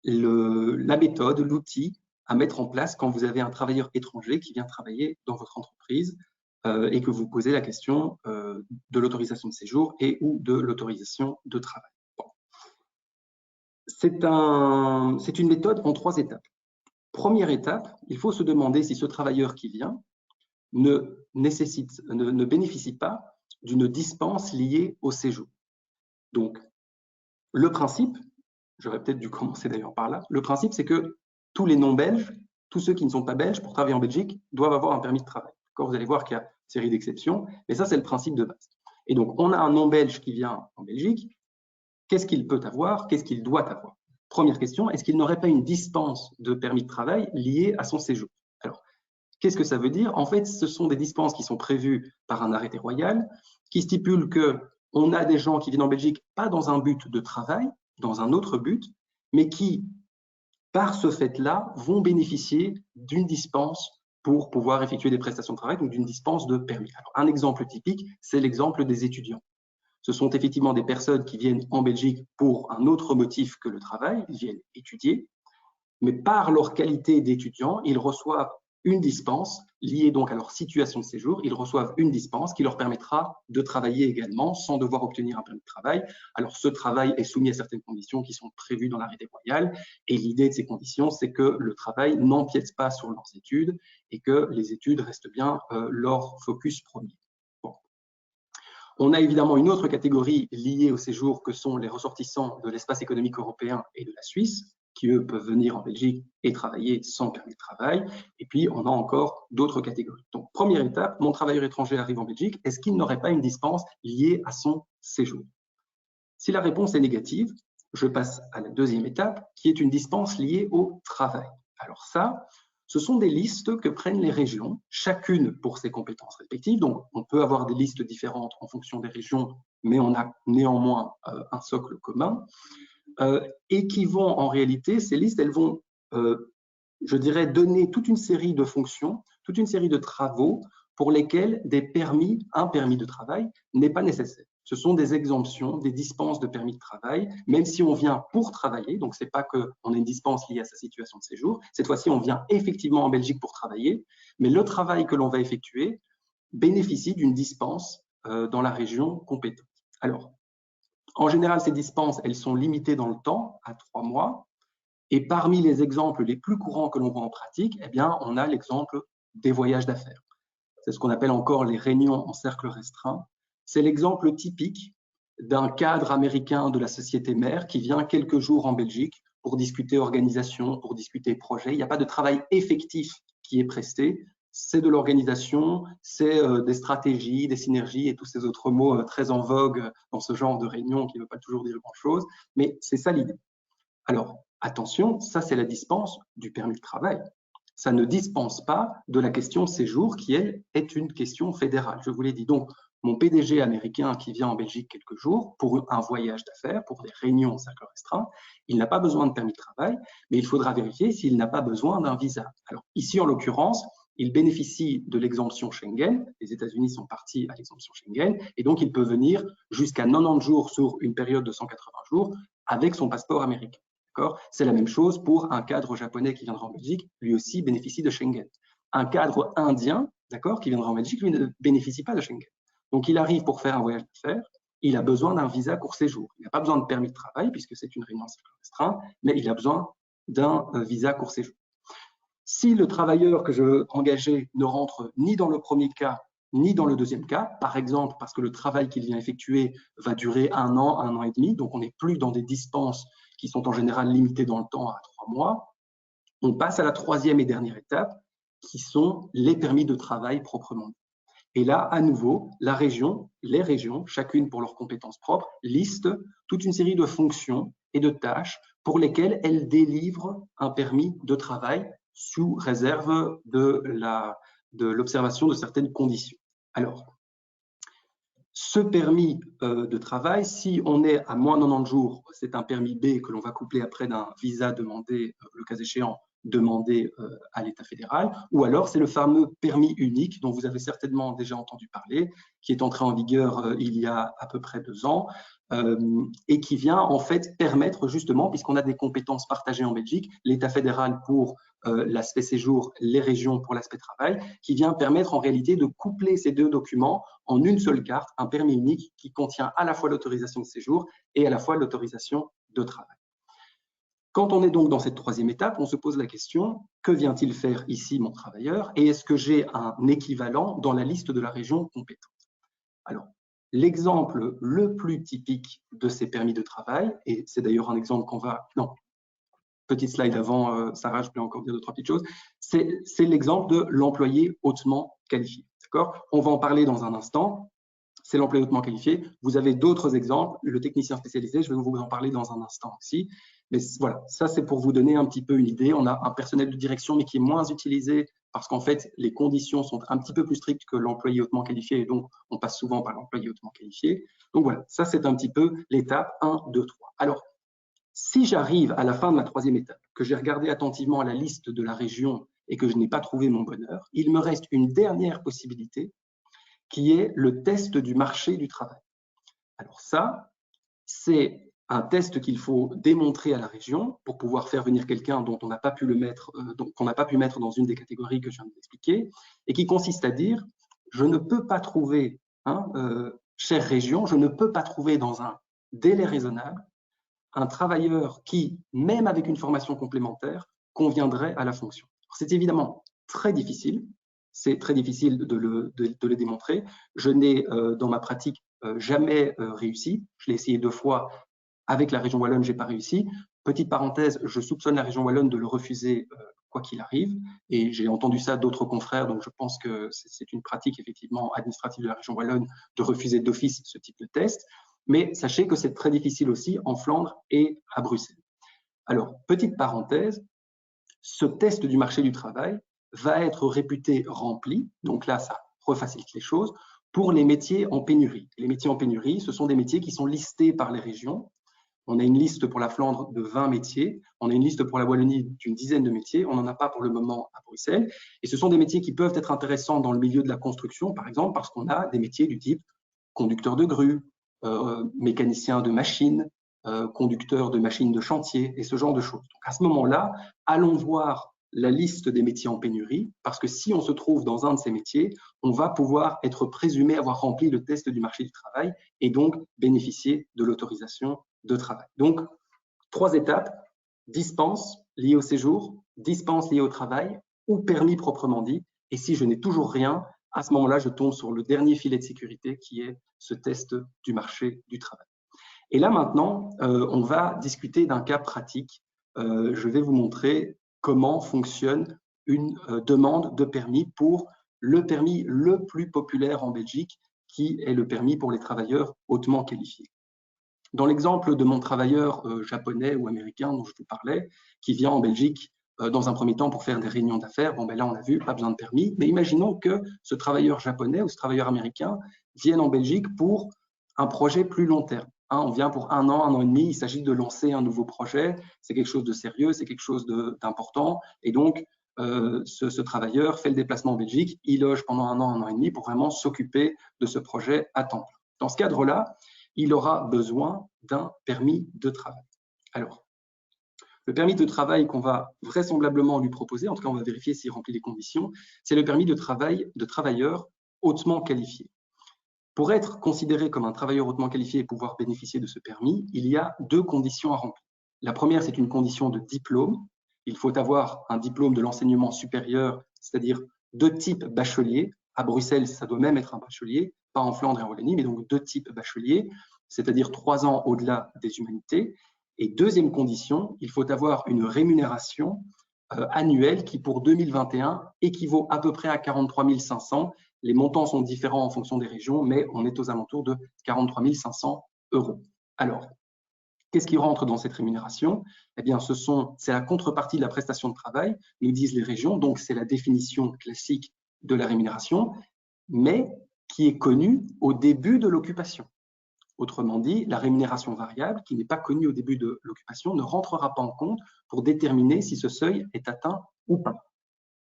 la méthode, l'outil à mettre en place quand vous avez un travailleur étranger qui vient travailler dans votre entreprise et que vous posez la question de l'autorisation de séjour et ou de l'autorisation de travail. Bon. C'est une méthode en 3 étapes. Première étape, il faut se demander si ce travailleur qui vient ne bénéficie pas d'une dispense liée au séjour. Donc, le principe, j'aurais peut-être dû commencer d'ailleurs par là, le principe c'est que tous les non-belges, tous ceux qui ne sont pas belges pour travailler en Belgique doivent avoir un permis de travail. Vous allez voir qu'il y a une série d'exceptions, mais ça c'est le principe de base. Et donc, on a un non-belge qui vient en Belgique, qu'est-ce qu'il peut avoir, qu'est-ce qu'il doit avoir? Première question, est-ce qu'il n'aurait pas une dispense de permis de travail liée à son séjour? Alors, qu'est-ce que ça veut dire? En fait, ce sont des dispenses qui sont prévues par un arrêté royal qui stipule qu'on a des gens qui viennent en Belgique pas dans un but de travail, dans un autre but, mais qui, par ce fait-là, vont bénéficier d'une dispense pour pouvoir effectuer des prestations de travail, donc d'une dispense de permis. Alors, un exemple typique, c'est l'exemple des étudiants. Ce sont effectivement des personnes qui viennent en Belgique pour un autre motif que le travail, ils viennent étudier, mais par leur qualité d'étudiants, ils reçoivent une dispense liée donc à leur situation de séjour. Ils reçoivent une dispense qui leur permettra de travailler également sans devoir obtenir un permis de travail. Alors, ce travail est soumis à certaines conditions qui sont prévues dans l'arrêté royal. Et l'idée de ces conditions, c'est que le travail n'empiète pas sur leurs études et que les études restent bien leur focus premier. Bon. On a évidemment une autre catégorie liée au séjour que sont les ressortissants de l'espace économique européen et de la Suisse, qui, eux, peuvent venir en Belgique et travailler sans permis de travail. Et puis, on a encore d'autres catégories. Donc, première étape, mon travailleur étranger arrive en Belgique, est-ce qu'il n'aurait pas une dispense liée à son séjour? Si la réponse est négative, je passe à la deuxième étape, qui est une dispense liée au travail. Alors ça, ce sont des listes que prennent les régions, chacune pour ses compétences respectives. Donc, on peut avoir des listes différentes en fonction des régions, mais on a néanmoins un socle commun. Et qui vont, en réalité, ces listes, elles vont, je dirais, donner toute une série de fonctions, toute une série de travaux pour lesquels un permis de travail n'est pas nécessaire. Ce sont des exemptions, des dispenses de permis de travail, même si on vient pour travailler, donc ce n'est pas qu'on a une dispense liée à sa situation de séjour. Cette fois-ci, on vient effectivement en Belgique pour travailler, mais le travail que l'on va effectuer bénéficient d'une dispense dans la région compétente. Alors, en général, ces dispenses, elles sont limitées dans le temps, à 3 mois. Et parmi les exemples les plus courants que l'on voit en pratique, eh bien, on a l'exemple des voyages d'affaires. C'est ce qu'on appelle encore les réunions en cercle restreint. C'est l'exemple typique d'un cadre américain de la société mère qui vient quelques jours en Belgique pour discuter organisation, pour discuter projet. Il n'y a pas de travail effectif qui est presté. C'est de l'organisation, c'est des stratégies, des synergies et tous ces autres mots très en vogue dans ce genre de réunion qui ne veut pas toujours dire grand-chose, mais c'est ça l'idée. Alors, attention, ça c'est la dispense du permis de travail. Ça ne dispense pas de la question séjour qui, elle, est une question fédérale. Je vous l'ai dit. Donc, mon PDG américain qui vient en Belgique quelques jours pour un voyage d'affaires, pour des réunions en cercle restreint, il n'a pas besoin de permis de travail, mais il faudra vérifier s'il n'a pas besoin d'un visa. Alors, ici, en l'occurrence, il bénéficie de l'exemption Schengen. Les États-Unis sont partis à l'exemption Schengen et donc il peut venir jusqu'à 90 jours sur une période de 180 jours avec son passeport américain. C'est la même chose pour un cadre japonais qui viendra en Belgique, lui aussi bénéficie de Schengen. Un cadre indien, qui viendra en Belgique, lui ne bénéficie pas de Schengen. Donc il arrive pour faire un voyage d'affaires, il a besoin d'un visa court séjour. Il n'a pas besoin de permis de travail puisque c'est une réunion restreinte, mais il a besoin d'un visa court séjour. Si le travailleur que je veux engager ne rentre ni dans le premier cas, ni dans le deuxième cas, par exemple parce que le travail qu'il vient effectuer va durer 1 an et demi, donc on n'est plus dans des dispenses qui sont en général limitées dans le temps à 3 mois, on passe à la troisième et dernière étape, qui sont les permis de travail proprement dit. Et là, à nouveau, la région, les régions, chacune pour leurs compétences propres, listent toute une série de fonctions et de tâches pour lesquelles elles délivrent un permis de travail sous réserve de l'observation de certaines conditions. Alors, ce permis de travail, si on est à moins de 90 jours, c'est un permis B que l'on va coupler après d'un visa demandé, le cas échéant, demandé à l'État fédéral, ou alors c'est le fameux permis unique dont vous avez certainement déjà entendu parler, qui est entré en vigueur il y a à peu près 2 ans, et qui vient en fait permettre justement, puisqu'on a des compétences partagées en Belgique, l'État fédéral pour l'aspect séjour, les régions pour l'aspect travail, qui vient permettre en réalité de coupler ces deux documents en une seule carte, un permis unique qui contient à la fois l'autorisation de séjour et à la fois l'autorisation de travail. Quand on est donc dans cette troisième étape, on se pose la question, que vient-il faire ici mon travailleur et est-ce que j'ai un équivalent dans la liste de la région compétente? Alors, l'exemple le plus typique de ces permis de travail, et c'est d'ailleurs un exemple qu'on va… Non, petite slide avant, Sarah, je peux encore dire 2-3 petites choses, c'est l'exemple de l'employé hautement qualifié. On va en parler dans un instant. C'est l'employé hautement qualifié. Vous avez d'autres exemples. Le technicien spécialisé, je vais vous en parler dans un instant aussi. Mais voilà, ça c'est pour vous donner un petit peu une idée. On a un personnel de direction, mais qui est moins utilisé parce qu'en fait, les conditions sont un petit peu plus strictes que l'employé hautement qualifié et donc on passe souvent par l'employé hautement qualifié. Donc voilà, ça c'est un petit peu l'étape 1, 2, 3. Alors, si j'arrive à la fin de la troisième étape, que j'ai regardé attentivement à la liste de la région et que je n'ai pas trouvé mon bonheur, il me reste une dernière possibilité qui est le test du marché du travail. Alors ça, c'est un test qu'il faut démontrer à la région pour pouvoir faire venir quelqu'un dont on n'a pas pu le mettre, qu'on n'a pas pu mettre dans une des catégories que je viens d'expliquer, et qui consiste à dire je ne peux pas trouver, chère région, je ne peux pas trouver dans un délai raisonnable un travailleur qui, même avec une formation complémentaire, conviendrait à la fonction. C'est évidemment très difficile. C'est très difficile de le démontrer. Je n'ai, dans ma pratique, jamais réussi. Je l'ai essayé 2 fois avec la région Wallonne, je n'ai pas réussi. Petite parenthèse, je soupçonne la région Wallonne de le refuser quoi qu'il arrive. Et j'ai entendu ça d'autres confrères, donc je pense que c'est une pratique effectivement administrative de la région Wallonne de refuser d'office ce type de test. Mais sachez que c'est très difficile aussi en Flandre et à Bruxelles. Alors, petite parenthèse, ce test du marché du travail va être réputé rempli, donc là, ça refacilite les choses, pour les métiers en pénurie. Les métiers en pénurie, ce sont des métiers qui sont listés par les régions. On a une liste pour la Flandre de 20 métiers, on a une liste pour la Wallonie d'une dizaine de métiers, on n'en a pas pour le moment à Bruxelles. Et ce sont des métiers qui peuvent être intéressants dans le milieu de la construction, par exemple, parce qu'on a des métiers du type conducteur de grue, mécanicien de machines, conducteur de machines de chantier et ce genre de choses. Donc à ce moment-là, allons voir la liste des métiers en pénurie, parce que si on se trouve dans un de ces métiers, on va pouvoir être présumé avoir rempli le test du marché du travail et donc bénéficier de l'autorisation de travail. Donc, 3 étapes, dispense liée au séjour, dispense liée au travail ou permis proprement dit. Et si je n'ai toujours rien, à ce moment-là, je tombe sur le dernier filet de sécurité qui est ce test du marché du travail. Et là, maintenant, on va discuter d'un cas pratique. Je vais vous montrer comment fonctionne une demande de permis pour le permis le plus populaire en Belgique, qui est le permis pour les travailleurs hautement qualifiés. Dans l'exemple de mon travailleur japonais ou américain dont je vous parlais, qui vient en Belgique dans un premier temps pour faire des réunions d'affaires, bon, ben là, on a vu, pas besoin de permis. Mais imaginons que ce travailleur japonais ou ce travailleur américain vienne en Belgique pour un projet plus long terme. On vient pour un an et demi, il s'agit de lancer un nouveau projet, c'est quelque chose de sérieux, c'est quelque chose d'important. Et donc, ce travailleur fait le déplacement en Belgique, il loge pendant un an et demi pour vraiment s'occuper de ce projet à temps plein. Dans ce cadre-là, il aura besoin d'un permis de travail. Alors, le permis de travail qu'on va vraisemblablement lui proposer, en tout cas on va vérifier s'il remplit les conditions, c'est le permis de travail de travailleur hautement qualifié. Pour être considéré comme un travailleur hautement qualifié et pouvoir bénéficier de ce permis, il y a 2 conditions à remplir. La première, c'est une condition de diplôme. Il faut avoir un diplôme de l'enseignement supérieur, c'est-à-dire de type bachelier. À Bruxelles, ça doit même être un bachelier, pas en Flandre et en Wallonie, mais donc de type bachelier, c'est-à-dire 3 ans au-delà des humanités. Et deuxième condition, il faut avoir une rémunération annuelle qui, pour 2021, équivaut à peu près à 43 500. Les montants sont différents en fonction des régions, mais on est aux alentours de 43 500 €. Alors, qu'est-ce qui rentre dans cette rémunération? Eh bien, c'est la contrepartie de la prestation de travail, nous disent les régions, donc c'est la définition classique de la rémunération, mais qui est connue au début de l'occupation. Autrement dit, la rémunération variable, qui n'est pas connue au début de l'occupation, ne rentrera pas en compte pour déterminer si ce seuil est atteint ou pas.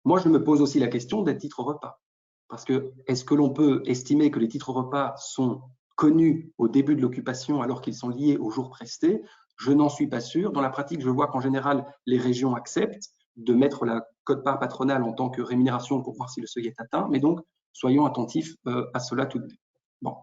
Moi, je me pose aussi la question des titres repas. Parce que est-ce que l'on peut estimer que les titres repas sont connus au début de l'occupation alors qu'ils sont liés aux jours prestés? Je n'en suis pas sûr. Dans la pratique, je vois qu'en général, les régions acceptent de mettre la quote-part patronale en tant que rémunération pour voir si le seuil est atteint. Mais donc, soyons attentifs à cela tout de même. Bon.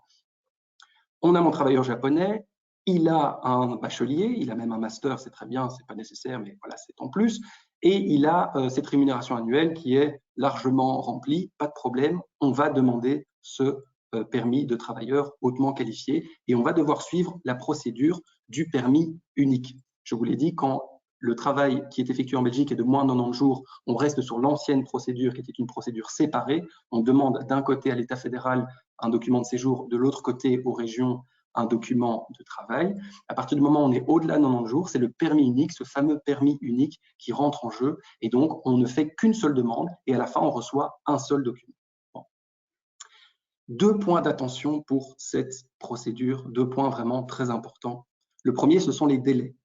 On a mon travailleur japonais, il a un bachelier, il a même un master, c'est très bien, c'est pas nécessaire, mais voilà, c'est en plus. Et il a cette rémunération annuelle qui est largement remplie, pas de problème, on va demander ce permis de travailleur hautement qualifié et on va devoir suivre la procédure du permis unique. Je vous l'ai dit, quand le travail qui est effectué en Belgique est de moins de 90 jours, on reste sur l'ancienne procédure qui était une procédure séparée. On demande d'un côté à l'État fédéral un document de séjour, de l'autre côté aux régions un document de travail. À partir du moment où on est au-delà de 90 jours, c'est le permis unique, ce fameux permis unique qui rentre en jeu. Et donc, on ne fait qu'une seule demande et à la fin, on reçoit un seul document. Bon. 2 points d'attention pour cette procédure, 2 points vraiment très importants. Le premier, ce sont les délais.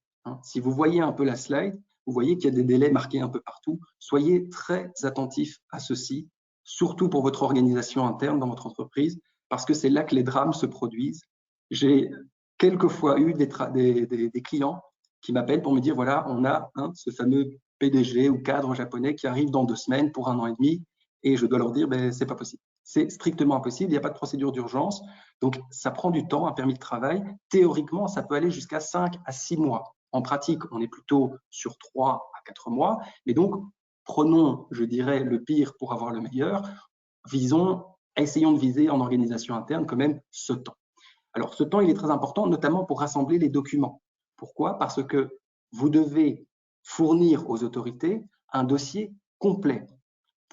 Si vous voyez un peu la slide, vous voyez qu'il y a des délais marqués un peu partout. Soyez très attentifs à ceci, surtout pour votre organisation interne dans votre entreprise, parce que c'est là que les drames se produisent. J'ai quelquefois eu des clients qui m'appellent pour me dire, voilà, on a ce fameux PDG ou cadre japonais qui arrive dans 2 semaines pour 1 an et demi, et je dois leur dire, ben, c'est pas possible. C'est strictement impossible, il n'y a pas de procédure d'urgence, donc ça prend du temps, un permis de travail. Théoriquement, ça peut aller jusqu'à 5 à 6 mois. En pratique, on est plutôt sur 3 à 4 mois, mais donc prenons, je dirais, le pire pour avoir le meilleur. Essayons de viser en organisation interne quand même ce temps. Alors, ce temps, il est très important, notamment pour rassembler les documents. Pourquoi? Parce que vous devez fournir aux autorités un dossier complet.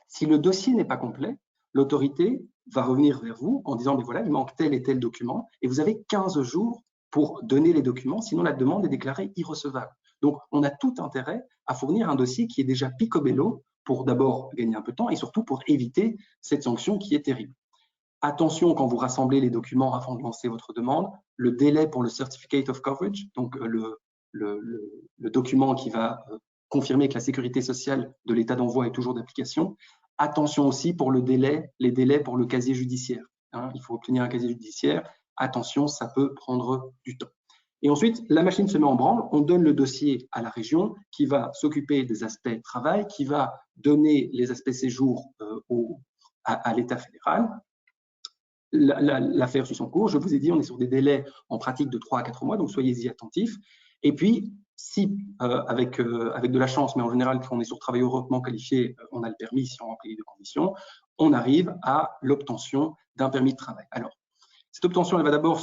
Si le dossier n'est pas complet, l'autorité va revenir vers vous en disant, mais voilà, il manque tel et tel document, et vous avez 15 jours pour donner les documents, sinon la demande est déclarée irrecevable. Donc, on a tout intérêt à fournir un dossier qui est déjà picobello pour d'abord gagner un peu de temps et surtout pour éviter cette sanction qui est terrible. Attention quand vous rassemblez les documents avant de lancer votre demande, le délai pour le Certificate of Coverage, donc le document qui va confirmer que la sécurité sociale de l'état d'envoi est toujours d'application. Attention aussi pour les délais pour le casier judiciaire. Il faut obtenir un casier judiciaire. Attention, ça peut prendre du temps. Et ensuite, la machine se met en branle, on donne le dossier à la région qui va s'occuper des aspects travail, qui va donner les aspects séjour à l'État fédéral. L'affaire suit son cours. Je vous ai dit, on est sur des délais en pratique de 3 à 4 mois, donc soyez-y attentifs. Et puis, si avec de la chance, mais en général, quand on est sur travailleur hautement qualifié, on a le permis si on remplit les deux conditions, on arrive à l'obtention d'un permis de travail. Alors, cette obtention, elle va d'abord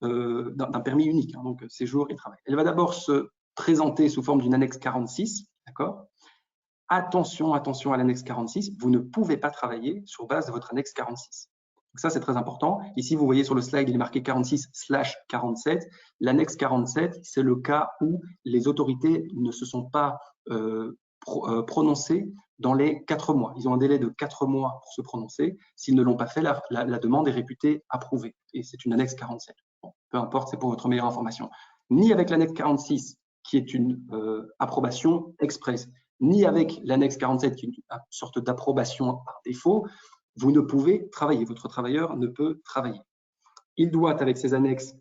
d'un permis unique, hein, donc séjour et travail. Elle va d'abord se présenter sous forme d'une annexe 46, d'accord? Attention, attention à l'annexe 46, vous ne pouvez pas travailler sur base de votre annexe 46. Donc ça, c'est très important. Ici, vous voyez sur le slide, il est marqué 46/47. L'annexe 47, c'est le cas où les autorités ne se sont pas prononcées dans les 4 mois. Ils ont un délai de 4 mois pour se prononcer. S'ils ne l'ont pas fait, la demande est réputée approuvée. Et c'est une annexe 47. Bon, peu importe, c'est pour votre meilleure information. Ni avec l'annexe 46, qui est une approbation express, ni avec l'annexe 47, qui est une sorte d'approbation par défaut, vous ne pouvez travailler. Votre travailleur ne peut travailler. Il doit, avec ces annexes,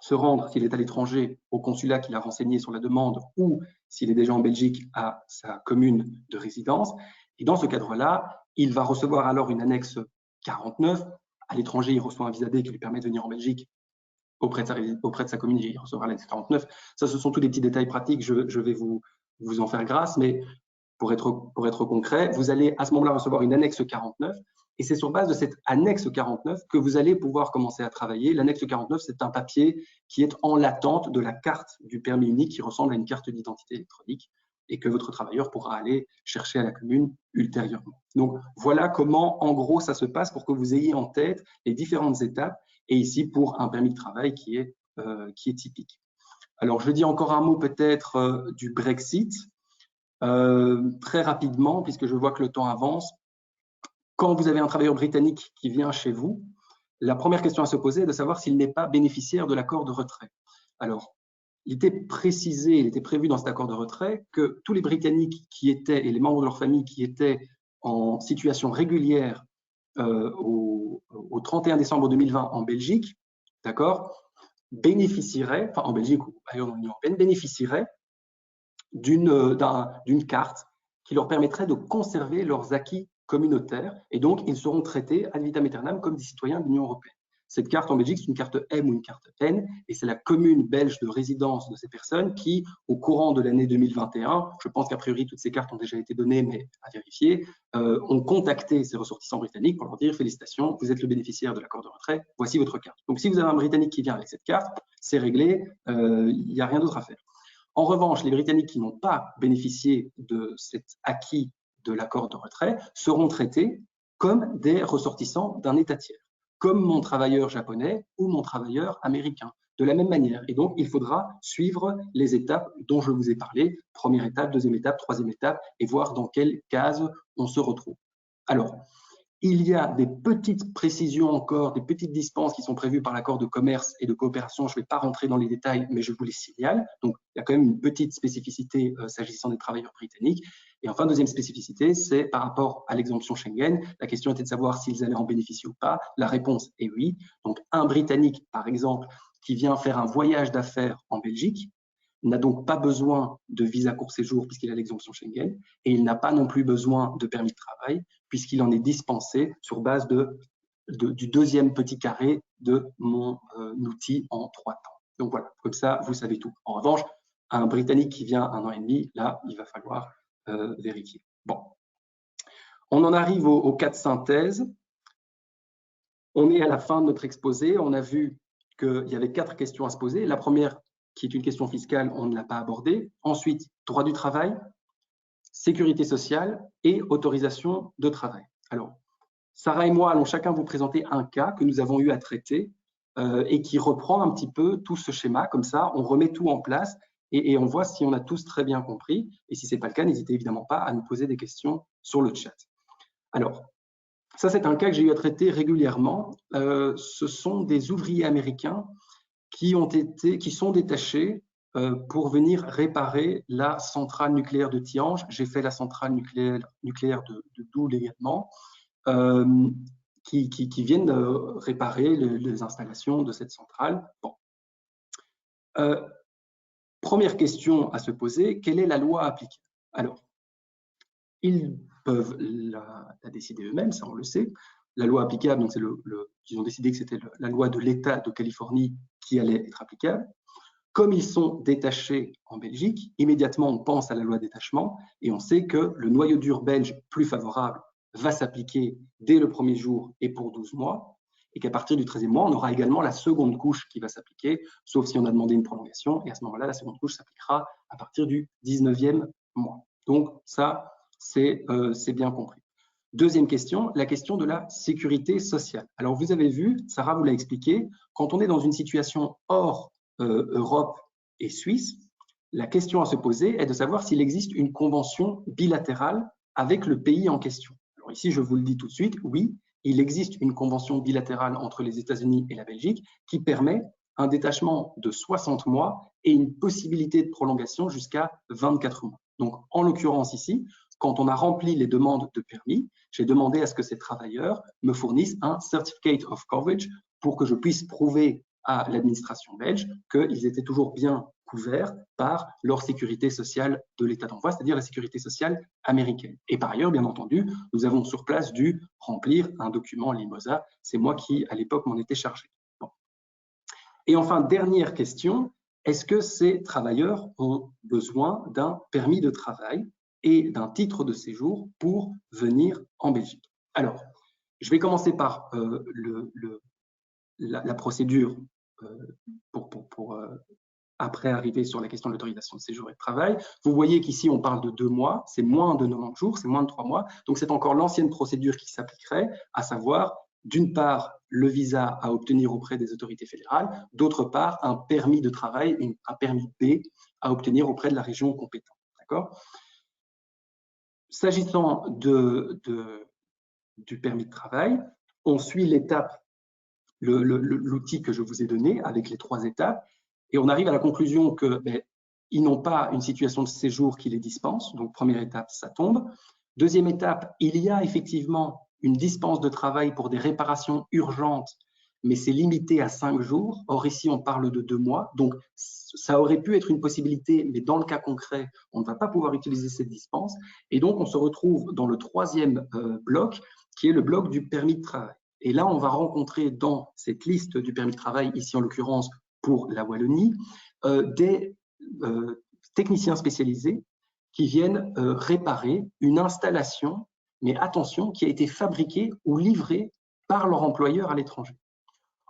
se rendre, s'il est à l'étranger, au consulat qu'il a renseigné sur la demande ou, s'il est déjà en Belgique, à sa commune de résidence. Et dans ce cadre-là, il va recevoir alors une annexe 49. À l'étranger, il reçoit un visa D qui lui permet de venir en Belgique auprès de sa commune, il recevra l'annexe 49. Ça, ce sont tous des petits détails pratiques, je vais vous en faire grâce, mais pour être concret, vous allez à ce moment-là recevoir une annexe 49, et c'est sur base de cette annexe 49 que vous allez pouvoir commencer à travailler. L'annexe 49, c'est un papier qui est en l'attente de la carte du permis unique qui ressemble à une carte d'identité électronique et que votre travailleur pourra aller chercher à la commune ultérieurement. Donc, voilà comment, en gros, ça se passe pour que vous ayez en tête les différentes étapes, et ici pour un permis de travail qui est typique. Alors, je dis encore un mot peut-être du Brexit. Très rapidement, puisque je vois que le temps avance, quand vous avez un travailleur britannique qui vient chez vous, la première question à se poser est de savoir s'il n'est pas bénéficiaire de l'accord de retrait. Alors, il était prévu dans cet accord de retrait que tous les Britanniques qui étaient, et les membres de leur famille qui étaient en situation régulière au 31 décembre 2020 en Belgique, d'accord, bénéficieraient, enfin en Belgique ou ailleurs dans l'Union européenne, bénéficieraient d'une carte qui leur permettrait de conserver leurs acquis communautaires, et donc ils seront traités ad vitam aeternam comme des citoyens de l'Union européenne. Cette carte en Belgique, c'est une carte M ou une carte N, et c'est la commune belge de résidence de ces personnes qui, au courant de l'année 2021, je pense qu'a priori toutes ces cartes ont déjà été données, mais à vérifier, ont contacté ces ressortissants britanniques pour leur dire « Félicitations, vous êtes le bénéficiaire de l'accord de retrait, voici votre carte ». Donc si vous avez un Britannique qui vient avec cette carte, c'est réglé, il n'y a rien d'autre à faire. En revanche, les Britanniques qui n'ont pas bénéficié de cet acquis de l'accord de retrait seront traités comme des ressortissants d'un État tiers, comme mon travailleur japonais ou mon travailleur américain, de la même manière. Et donc, il faudra suivre les étapes dont je vous ai parlé, première étape, deuxième étape, troisième étape, et voir dans quelle case on se retrouve. Alors, il y a des petites précisions encore, des petites dispenses qui sont prévues par l'accord de commerce et de coopération. Je ne vais pas rentrer dans les détails, mais je vous les signale. Donc, il y a quand même une petite spécificité s'agissant des travailleurs britanniques. Et enfin, deuxième spécificité, c'est par rapport à l'exemption Schengen. La question était de savoir s'ils allaient en bénéficier ou pas. La réponse est oui. Donc, un Britannique, par exemple, qui vient faire un voyage d'affaires en Belgique, n'a donc pas besoin de visa court séjour puisqu'il a l'exemption Schengen, et il n'a pas non plus besoin de permis de travail puisqu'il en est dispensé sur base du deuxième petit carré de mon outil en 3 temps. Donc voilà, comme ça, vous savez tout. En revanche, un Britannique qui vient 1 an et demi, là, il va falloir vérifier. Bon, on en arrive au cas de synthèse. On est à la fin de notre exposé. On a vu qu'il y avait 4 questions à se poser. La première, qui est une question fiscale, on ne l'a pas abordée. Ensuite, droit du travail, sécurité sociale et autorisation de travail. Alors, Sarah et moi allons chacun vous présenter un cas que nous avons eu à traiter et qui reprend un petit peu tout ce schéma. Comme ça, on remet tout en place et on voit si on a tous très bien compris. Et si ce n'est pas le cas, n'hésitez évidemment pas à nous poser des questions sur le chat. Alors, ça, c'est un cas que j'ai eu à traiter régulièrement. Ce sont des ouvriers américains qui sont détachés pour venir réparer la centrale nucléaire de Tihange. J'ai fait la centrale nucléaire de Doel également, qui viennent réparer les installations de cette centrale. Bon. Première question à se poser, quelle est la loi applicable? Alors, ils peuvent la décider eux-mêmes, ça on le sait. La loi applicable, donc c'est ils ont décidé que c'était la loi de l'État de Californie qui allait être applicable. Comme ils sont détachés en Belgique, immédiatement on pense à la loi de détachement et on sait que le noyau dur belge plus favorable va s'appliquer dès le premier jour et pour 12 mois, et qu'à partir du 13e mois, on aura également la seconde couche qui va s'appliquer, sauf si on a demandé une prolongation, et à ce moment-là, la seconde couche s'appliquera à partir du 19e mois. Donc ça, c'est bien compris. Deuxième question, la question de la sécurité sociale. Alors vous avez vu, Sarah vous l'a expliqué, quand on est dans une situation hors Europe et Suisse, la question à se poser est de savoir s'il existe une convention bilatérale avec le pays en question. Alors ici, je vous le dis tout de suite, oui, il existe une convention bilatérale entre les États-Unis et la Belgique qui permet un détachement de 60 mois et une possibilité de prolongation jusqu'à 24 mois. Donc, en l'occurrence ici, quand on a rempli les demandes de permis, j'ai demandé à ce que ces travailleurs me fournissent un Certificate of Coverage pour que je puisse prouver à l'administration belge qu'ils étaient toujours bien couverts par leur sécurité sociale de l'État d'envoi, c'est-à-dire la sécurité sociale américaine. Et par ailleurs, bien entendu, nous avons sur place dû remplir un document Limosa. C'est moi qui, à l'époque, m'en étais chargé. Bon. Et enfin, dernière question, est-ce que ces travailleurs ont besoin d'un permis de travail et d'un titre de séjour pour venir en Belgique? Alors, je vais commencer par la procédure pour après arriver sur la question de l'autorisation de séjour et de travail. Vous voyez qu'ici, on parle de 2 mois, c'est moins de 90 jours, c'est moins de 3 mois. Donc, c'est encore l'ancienne procédure qui s'appliquerait, à savoir, d'une part, le visa à obtenir auprès des autorités fédérales, d'autre part, un permis de travail, un permis B à obtenir auprès de la région compétente. D'accord ? S'agissant du permis de travail, on suit l'étape, l'outil que je vous ai donné avec les 3 étapes, et on arrive à la conclusion que ils n'ont pas une situation de séjour qui les dispense. Donc, première étape, ça tombe. Deuxième étape, il y a effectivement une dispense de travail pour des réparations urgentes, mais c'est limité à 5 jours. Or, ici, on parle de 2 mois. Donc, ça aurait pu être une possibilité, mais dans le cas concret, on ne va pas pouvoir utiliser cette dispense. Et donc, on se retrouve dans le 3e bloc, qui est le bloc du permis de travail. Et là, on va rencontrer dans cette liste du permis de travail, ici en l'occurrence pour la Wallonie, des techniciens spécialisés qui viennent réparer une installation, mais attention, qui a été fabriquée ou livrée par leur employeur à l'étranger.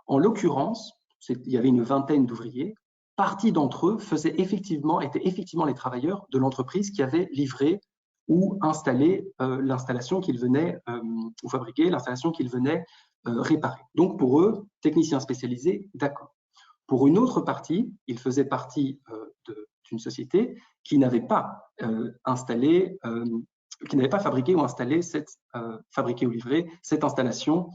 En l'occurrence, il y avait une vingtaine d'ouvriers. Partie d'entre eux étaient effectivement les travailleurs de l'entreprise qui avait livré ou installé l'installation qu'ils venaient ou fabriquer l'installation qu'ils venaient réparer. Donc pour eux, techniciens spécialisés, d'accord. Pour une autre partie, ils faisaient partie d'une société qui n'avait pas installé, qui n'avait pas fabriqué ou installé fabriqué ou livré cette installation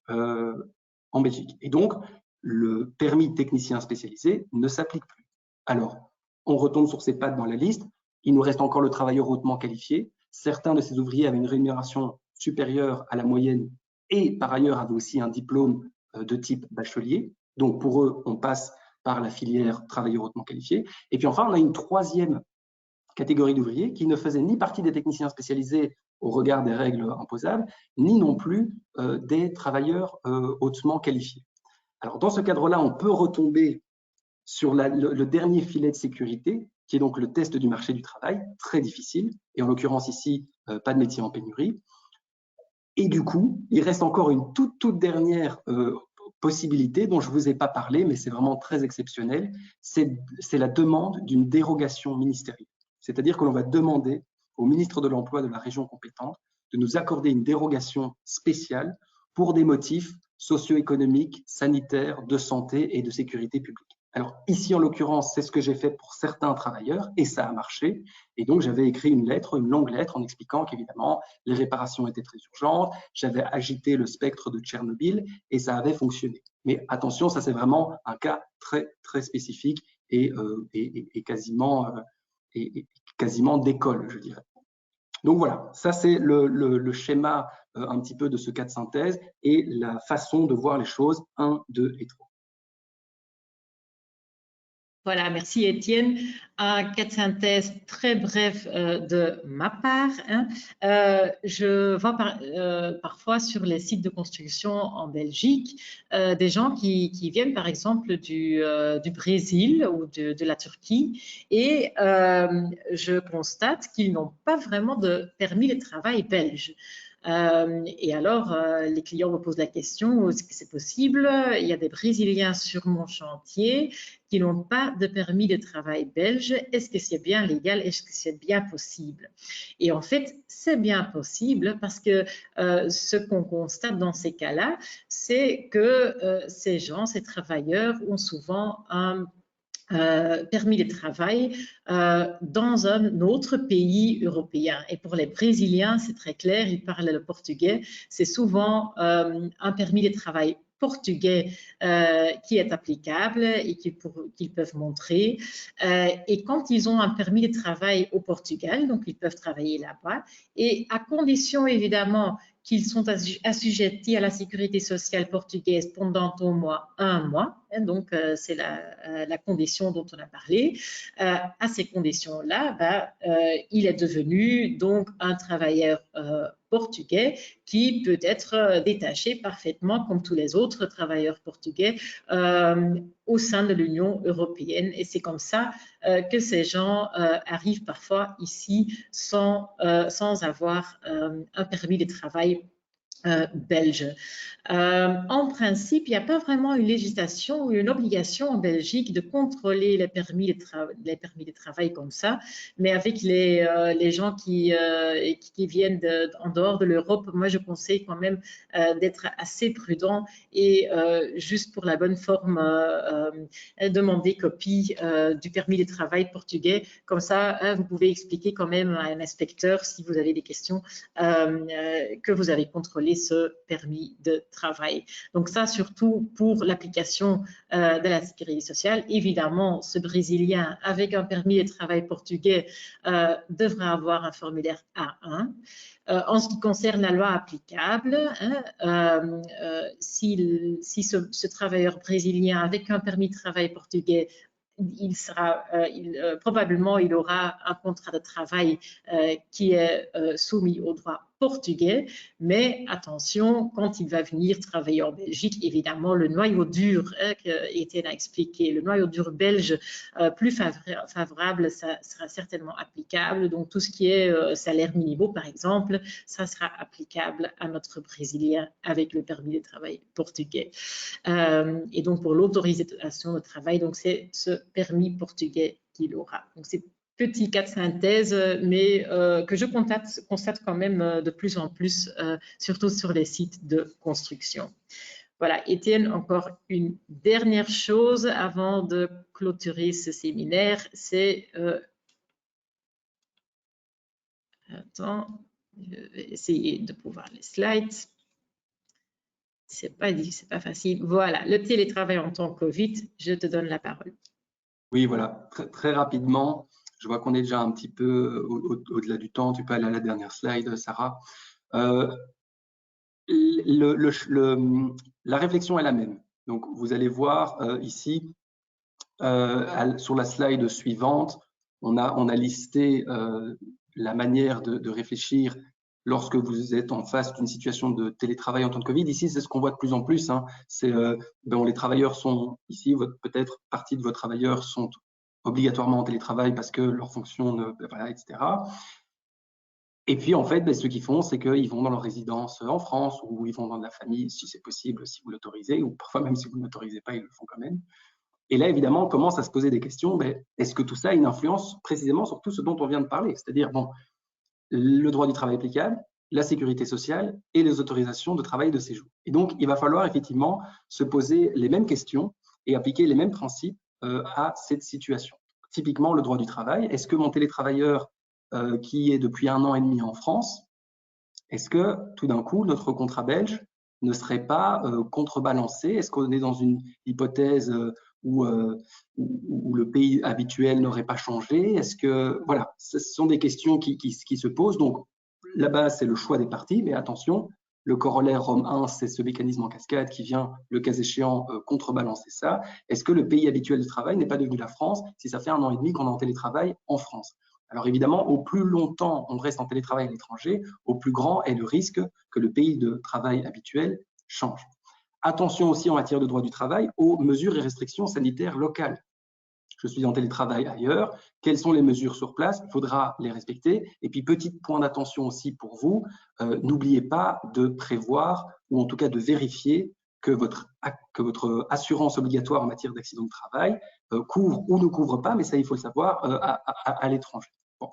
en Belgique. Et donc, le permis technicien spécialisé ne s'applique plus. Alors, on retombe sur ses pattes dans la liste. Il nous reste encore le travailleur hautement qualifié. Certains de ces ouvriers avaient une rémunération supérieure à la moyenne et par ailleurs avaient aussi un diplôme de type bachelier. Donc, pour eux, on passe par la filière travailleur hautement qualifié. Et puis enfin, on a une 3e catégorie d'ouvriers qui ne faisaient ni partie des techniciens spécialisés au regard des règles imposables, ni non plus des travailleurs hautement qualifiés. Alors, dans ce cadre-là, on peut retomber sur le dernier filet de sécurité, qui est donc le test du marché du travail, très difficile, et en l'occurrence ici, pas de métier en pénurie. Et du coup, il reste encore une toute dernière possibilité dont je ne vous ai pas parlé, mais c'est vraiment très exceptionnel, c'est la demande d'une dérogation ministérielle. C'est-à-dire que l'on va demander au ministre de l'Emploi de la région compétente de nous accorder une dérogation spéciale pour des motifs socio-économiques, sanitaires, de santé et de sécurité publique. Alors ici, en l'occurrence, c'est ce que j'ai fait pour certains travailleurs et ça a marché. Et donc, j'avais écrit une longue lettre en expliquant qu'évidemment, les réparations étaient très urgentes. J'avais agité le spectre de Tchernobyl et ça avait fonctionné. Mais attention, ça c'est vraiment un cas très, très spécifique et quasiment d'école, je dirais. Donc voilà, ça c'est le schéma un petit peu de ce cas de synthèse et la façon de voir les choses 1, 2 et 3. Voilà, merci Étienne. Un cas de synthèse très bref de ma part. Je vois parfois sur les sites de construction en Belgique des gens qui viennent par exemple du Brésil ou de la Turquie et je constate qu'ils n'ont pas vraiment de permis de travail belge. Et alors, les clients me posent la question, est-ce que c'est possible? Il y a des Brésiliens sur mon chantier qui n'ont pas de permis de travail belge. Est-ce que c'est bien légal? Est-ce que c'est bien possible? Et en fait, c'est bien possible parce que ce qu'on constate dans ces cas-là, c'est que ces gens, ces travailleurs ont souvent un permis de travail dans un autre pays européen. Et pour les Brésiliens, c'est très clair, ils parlent le portugais. C'est souvent un permis de travail portugais qui est applicable et qu'ils peuvent montrer. Et quand ils ont un permis de travail au Portugal, donc ils peuvent travailler là-bas, et à condition évidemment qu'ils sont assujettis à la sécurité sociale portugaise pendant au moins 1 mois. Donc, c'est la condition dont on a parlé. À ces conditions-là, il est devenu donc un travailleur portugais qui peut être détaché parfaitement comme tous les autres travailleurs portugais au sein de l'Union européenne. Et c'est comme ça que ces gens arrivent parfois ici sans avoir un permis de travail belge. En principe, il n'y a pas vraiment une législation ou une obligation en Belgique de contrôler les permis de travail comme ça, mais avec les gens qui viennent en dehors de l'Europe, moi je conseille quand même d'être assez prudent et juste pour la bonne forme demander copie du permis de travail portugais. Comme ça, vous pouvez expliquer quand même à un inspecteur si vous avez des questions que vous avez contrôlé ce permis de travail. Donc ça, surtout pour l'application de la sécurité sociale. Évidemment, ce Brésilien avec un permis de travail portugais devra avoir un formulaire A1. En ce qui concerne la loi applicable, si ce travailleur brésilien avec un permis de travail portugais probablement il aura un contrat de travail qui est soumis au droit portugais, mais attention, quand il va venir travailler en Belgique, évidemment, le noyau dur qu'Étienne a expliqué, le noyau dur belge plus favorable, ça sera certainement applicable. Donc, tout ce qui est salaire minimum, par exemple, ça sera applicable à notre Brésilien avec le permis de travail portugais. Et donc, pour l'autorisation de travail, donc c'est ce permis portugais qu'il aura. Donc, c'est petit cas de synthèse, mais que je constate quand même de plus en plus, surtout sur les sites de construction. Voilà, Étienne, encore une dernière chose avant de clôturer ce séminaire, c'est... attends, je vais essayer de pouvoir les slides. C'est pas facile. Voilà, le télétravail en temps Covid, je te donne la parole. Oui, voilà, très rapidement. Je vois qu'on est déjà un petit peu au-delà du temps. Tu peux aller à la dernière slide, Sarah. La réflexion est la même. Donc, vous allez voir ici, sur la slide suivante, on a listé la manière de réfléchir lorsque vous êtes en face d'une situation de télétravail en temps de Covid. Ici, c'est ce qu'on voit de plus en plus. Hein. C'est les travailleurs sont ici, peut-être partie de vos travailleurs sont obligatoirement en télétravail parce que leur fonction, voilà, etc. Et puis, en fait, ce qu'ils font, c'est qu'ils vont dans leur résidence en France ou ils vont dans de la famille, si c'est possible, si vous l'autorisez, ou parfois même si vous ne l'autorisez pas, ils le font quand même. Et là, évidemment, on commence à se poser des questions. Est-ce que tout ça a une influence précisément sur tout ce dont on vient de parler? C'est-à-dire, le droit du travail applicable, la sécurité sociale et les autorisations de travail de séjour. Et donc, il va falloir effectivement se poser les mêmes questions et appliquer les mêmes principes à cette situation. Typiquement, le droit du travail. Est-ce que mon télétravailleur qui est depuis 1 an et demi en France, est-ce que tout d'un coup, notre contrat belge ne serait pas contrebalancé? Est-ce qu'on est dans une hypothèse où le pays habituel n'aurait pas changé? Est-ce que, voilà, ce sont des questions qui se posent. Donc, là-bas, c'est le choix des parties, mais attention, le corollaire Rome 1, c'est ce mécanisme en cascade qui vient, le cas échéant, contrebalancer ça. Est-ce que le pays habituel de travail n'est pas devenu la France si ça fait 1 an et demi qu'on est en télétravail en France? Alors évidemment, au plus longtemps on reste en télétravail à l'étranger, au plus grand est le risque que le pays de travail habituel change. Attention aussi en matière de droit du travail aux mesures et restrictions sanitaires locales. Je suis en télétravail ailleurs, quelles sont les mesures sur place? Il faudra les respecter. Et puis, petit point d'attention aussi pour vous, n'oubliez pas de prévoir, ou en tout cas de vérifier que votre assurance obligatoire en matière d'accident de travail couvre ou ne couvre pas, mais ça, il faut le savoir, à l'étranger. Bon.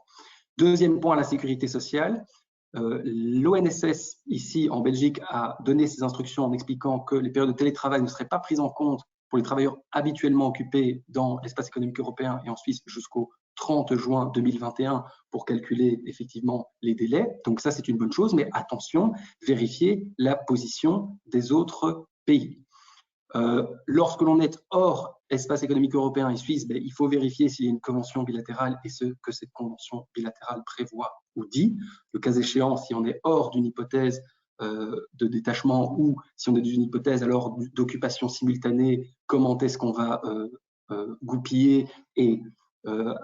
Deuxième point, la sécurité sociale. L'ONSS, ici en Belgique, a donné ses instructions en expliquant que les périodes de télétravail ne seraient pas prises en compte pour les travailleurs habituellement occupés dans l'espace économique européen et en Suisse jusqu'au 30 juin 2021 pour calculer effectivement les délais. Donc ça, c'est une bonne chose, mais attention, vérifiez la position des autres pays. Lorsque l'on est hors espace économique européen et suisse, il faut vérifier s'il y a une convention bilatérale et ce que cette convention bilatérale prévoit ou dit. Le cas échéant, si on est hors d'une hypothèse de détachement ou si on est dans une hypothèse alors d'occupation simultanée, comment est-ce qu'on va goupiller et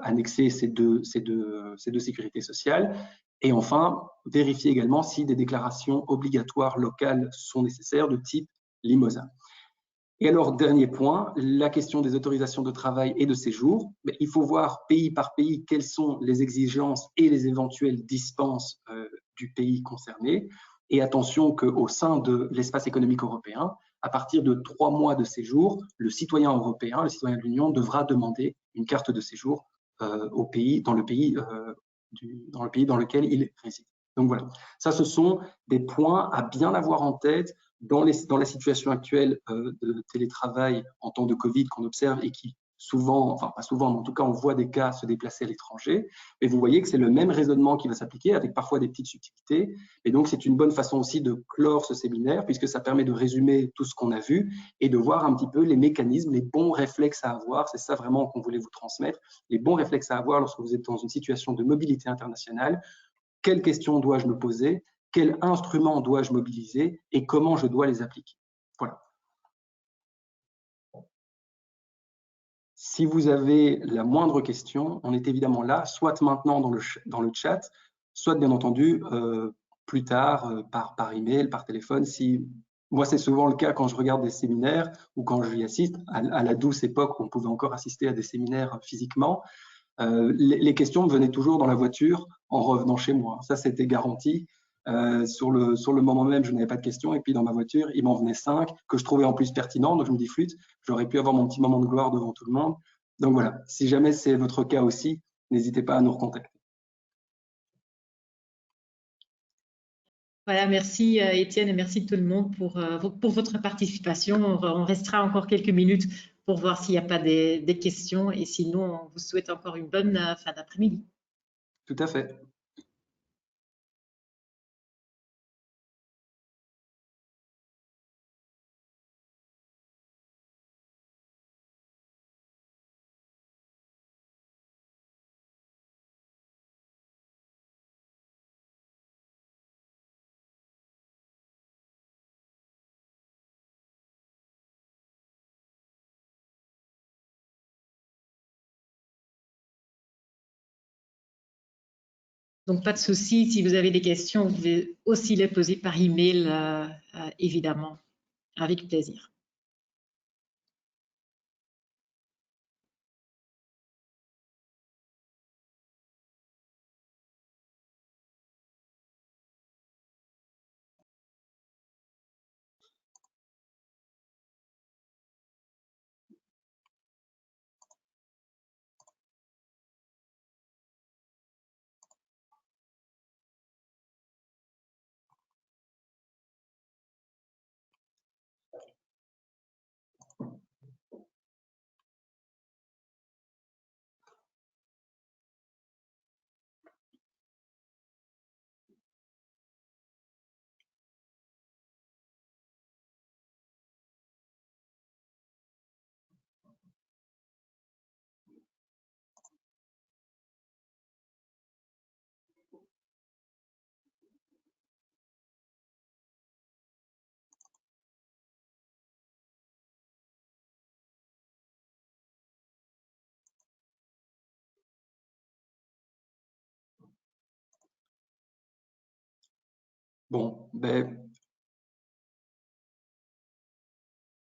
annexer ces deux sécurités sociales. Et enfin, vérifier également si des déclarations obligatoires locales sont nécessaires de type Limosa. Et alors, dernier point, la question des autorisations de travail et de séjour. Il faut voir pays par pays quelles sont les exigences et les éventuelles dispenses du pays concerné. Et attention qu'au sein de l'espace économique européen, à partir de 3 mois de séjour, le citoyen européen, le citoyen de l'Union, devra demander une carte de séjour dans le pays dans lequel il réside. Donc voilà, ça ce sont des points à bien avoir en tête dans la situation actuelle de télétravail en temps de Covid qu'on observe et qui souvent, enfin pas souvent, mais en tout cas on voit des cas se déplacer à l'étranger. Et vous voyez que c'est le même raisonnement qui va s'appliquer avec parfois des petites subtilités. Et donc c'est une bonne façon aussi de clore ce séminaire puisque ça permet de résumer tout ce qu'on a vu et de voir un petit peu les mécanismes, les bons réflexes à avoir. C'est ça vraiment qu'on voulait vous transmettre. Les bons réflexes à avoir lorsque vous êtes dans une situation de mobilité internationale. Quelles questions dois-je me poser? Quels instruments dois-je mobiliser et comment je dois les appliquer? Voilà. Si vous avez la moindre question, on est évidemment là, soit maintenant dans le chat, soit bien entendu plus tard par email, par téléphone. Moi, c'est souvent le cas quand je regarde des séminaires ou quand je y assiste, à la douce époque où on pouvait encore assister à des séminaires physiquement. Les questions me venaient toujours dans la voiture en revenant chez moi. Ça, c'était garanti. Sur le moment même, je n'avais pas de questions. Et puis, dans ma voiture, il m'en venait 5 que je trouvais en plus pertinents. Donc, je me dis, flûte, j'aurais pu avoir mon petit moment de gloire devant tout le monde. Donc, voilà. Si jamais c'est votre cas aussi, n'hésitez pas à nous recontacter. Voilà, merci Étienne et merci tout le monde pour votre participation. On restera encore quelques minutes pour voir s'il n'y a pas des questions et sinon, on vous souhaite encore une bonne fin d'après-midi. Tout à fait. Donc, pas de souci. Si vous avez des questions, vous pouvez aussi les poser par email, évidemment, avec plaisir. Bon, ben,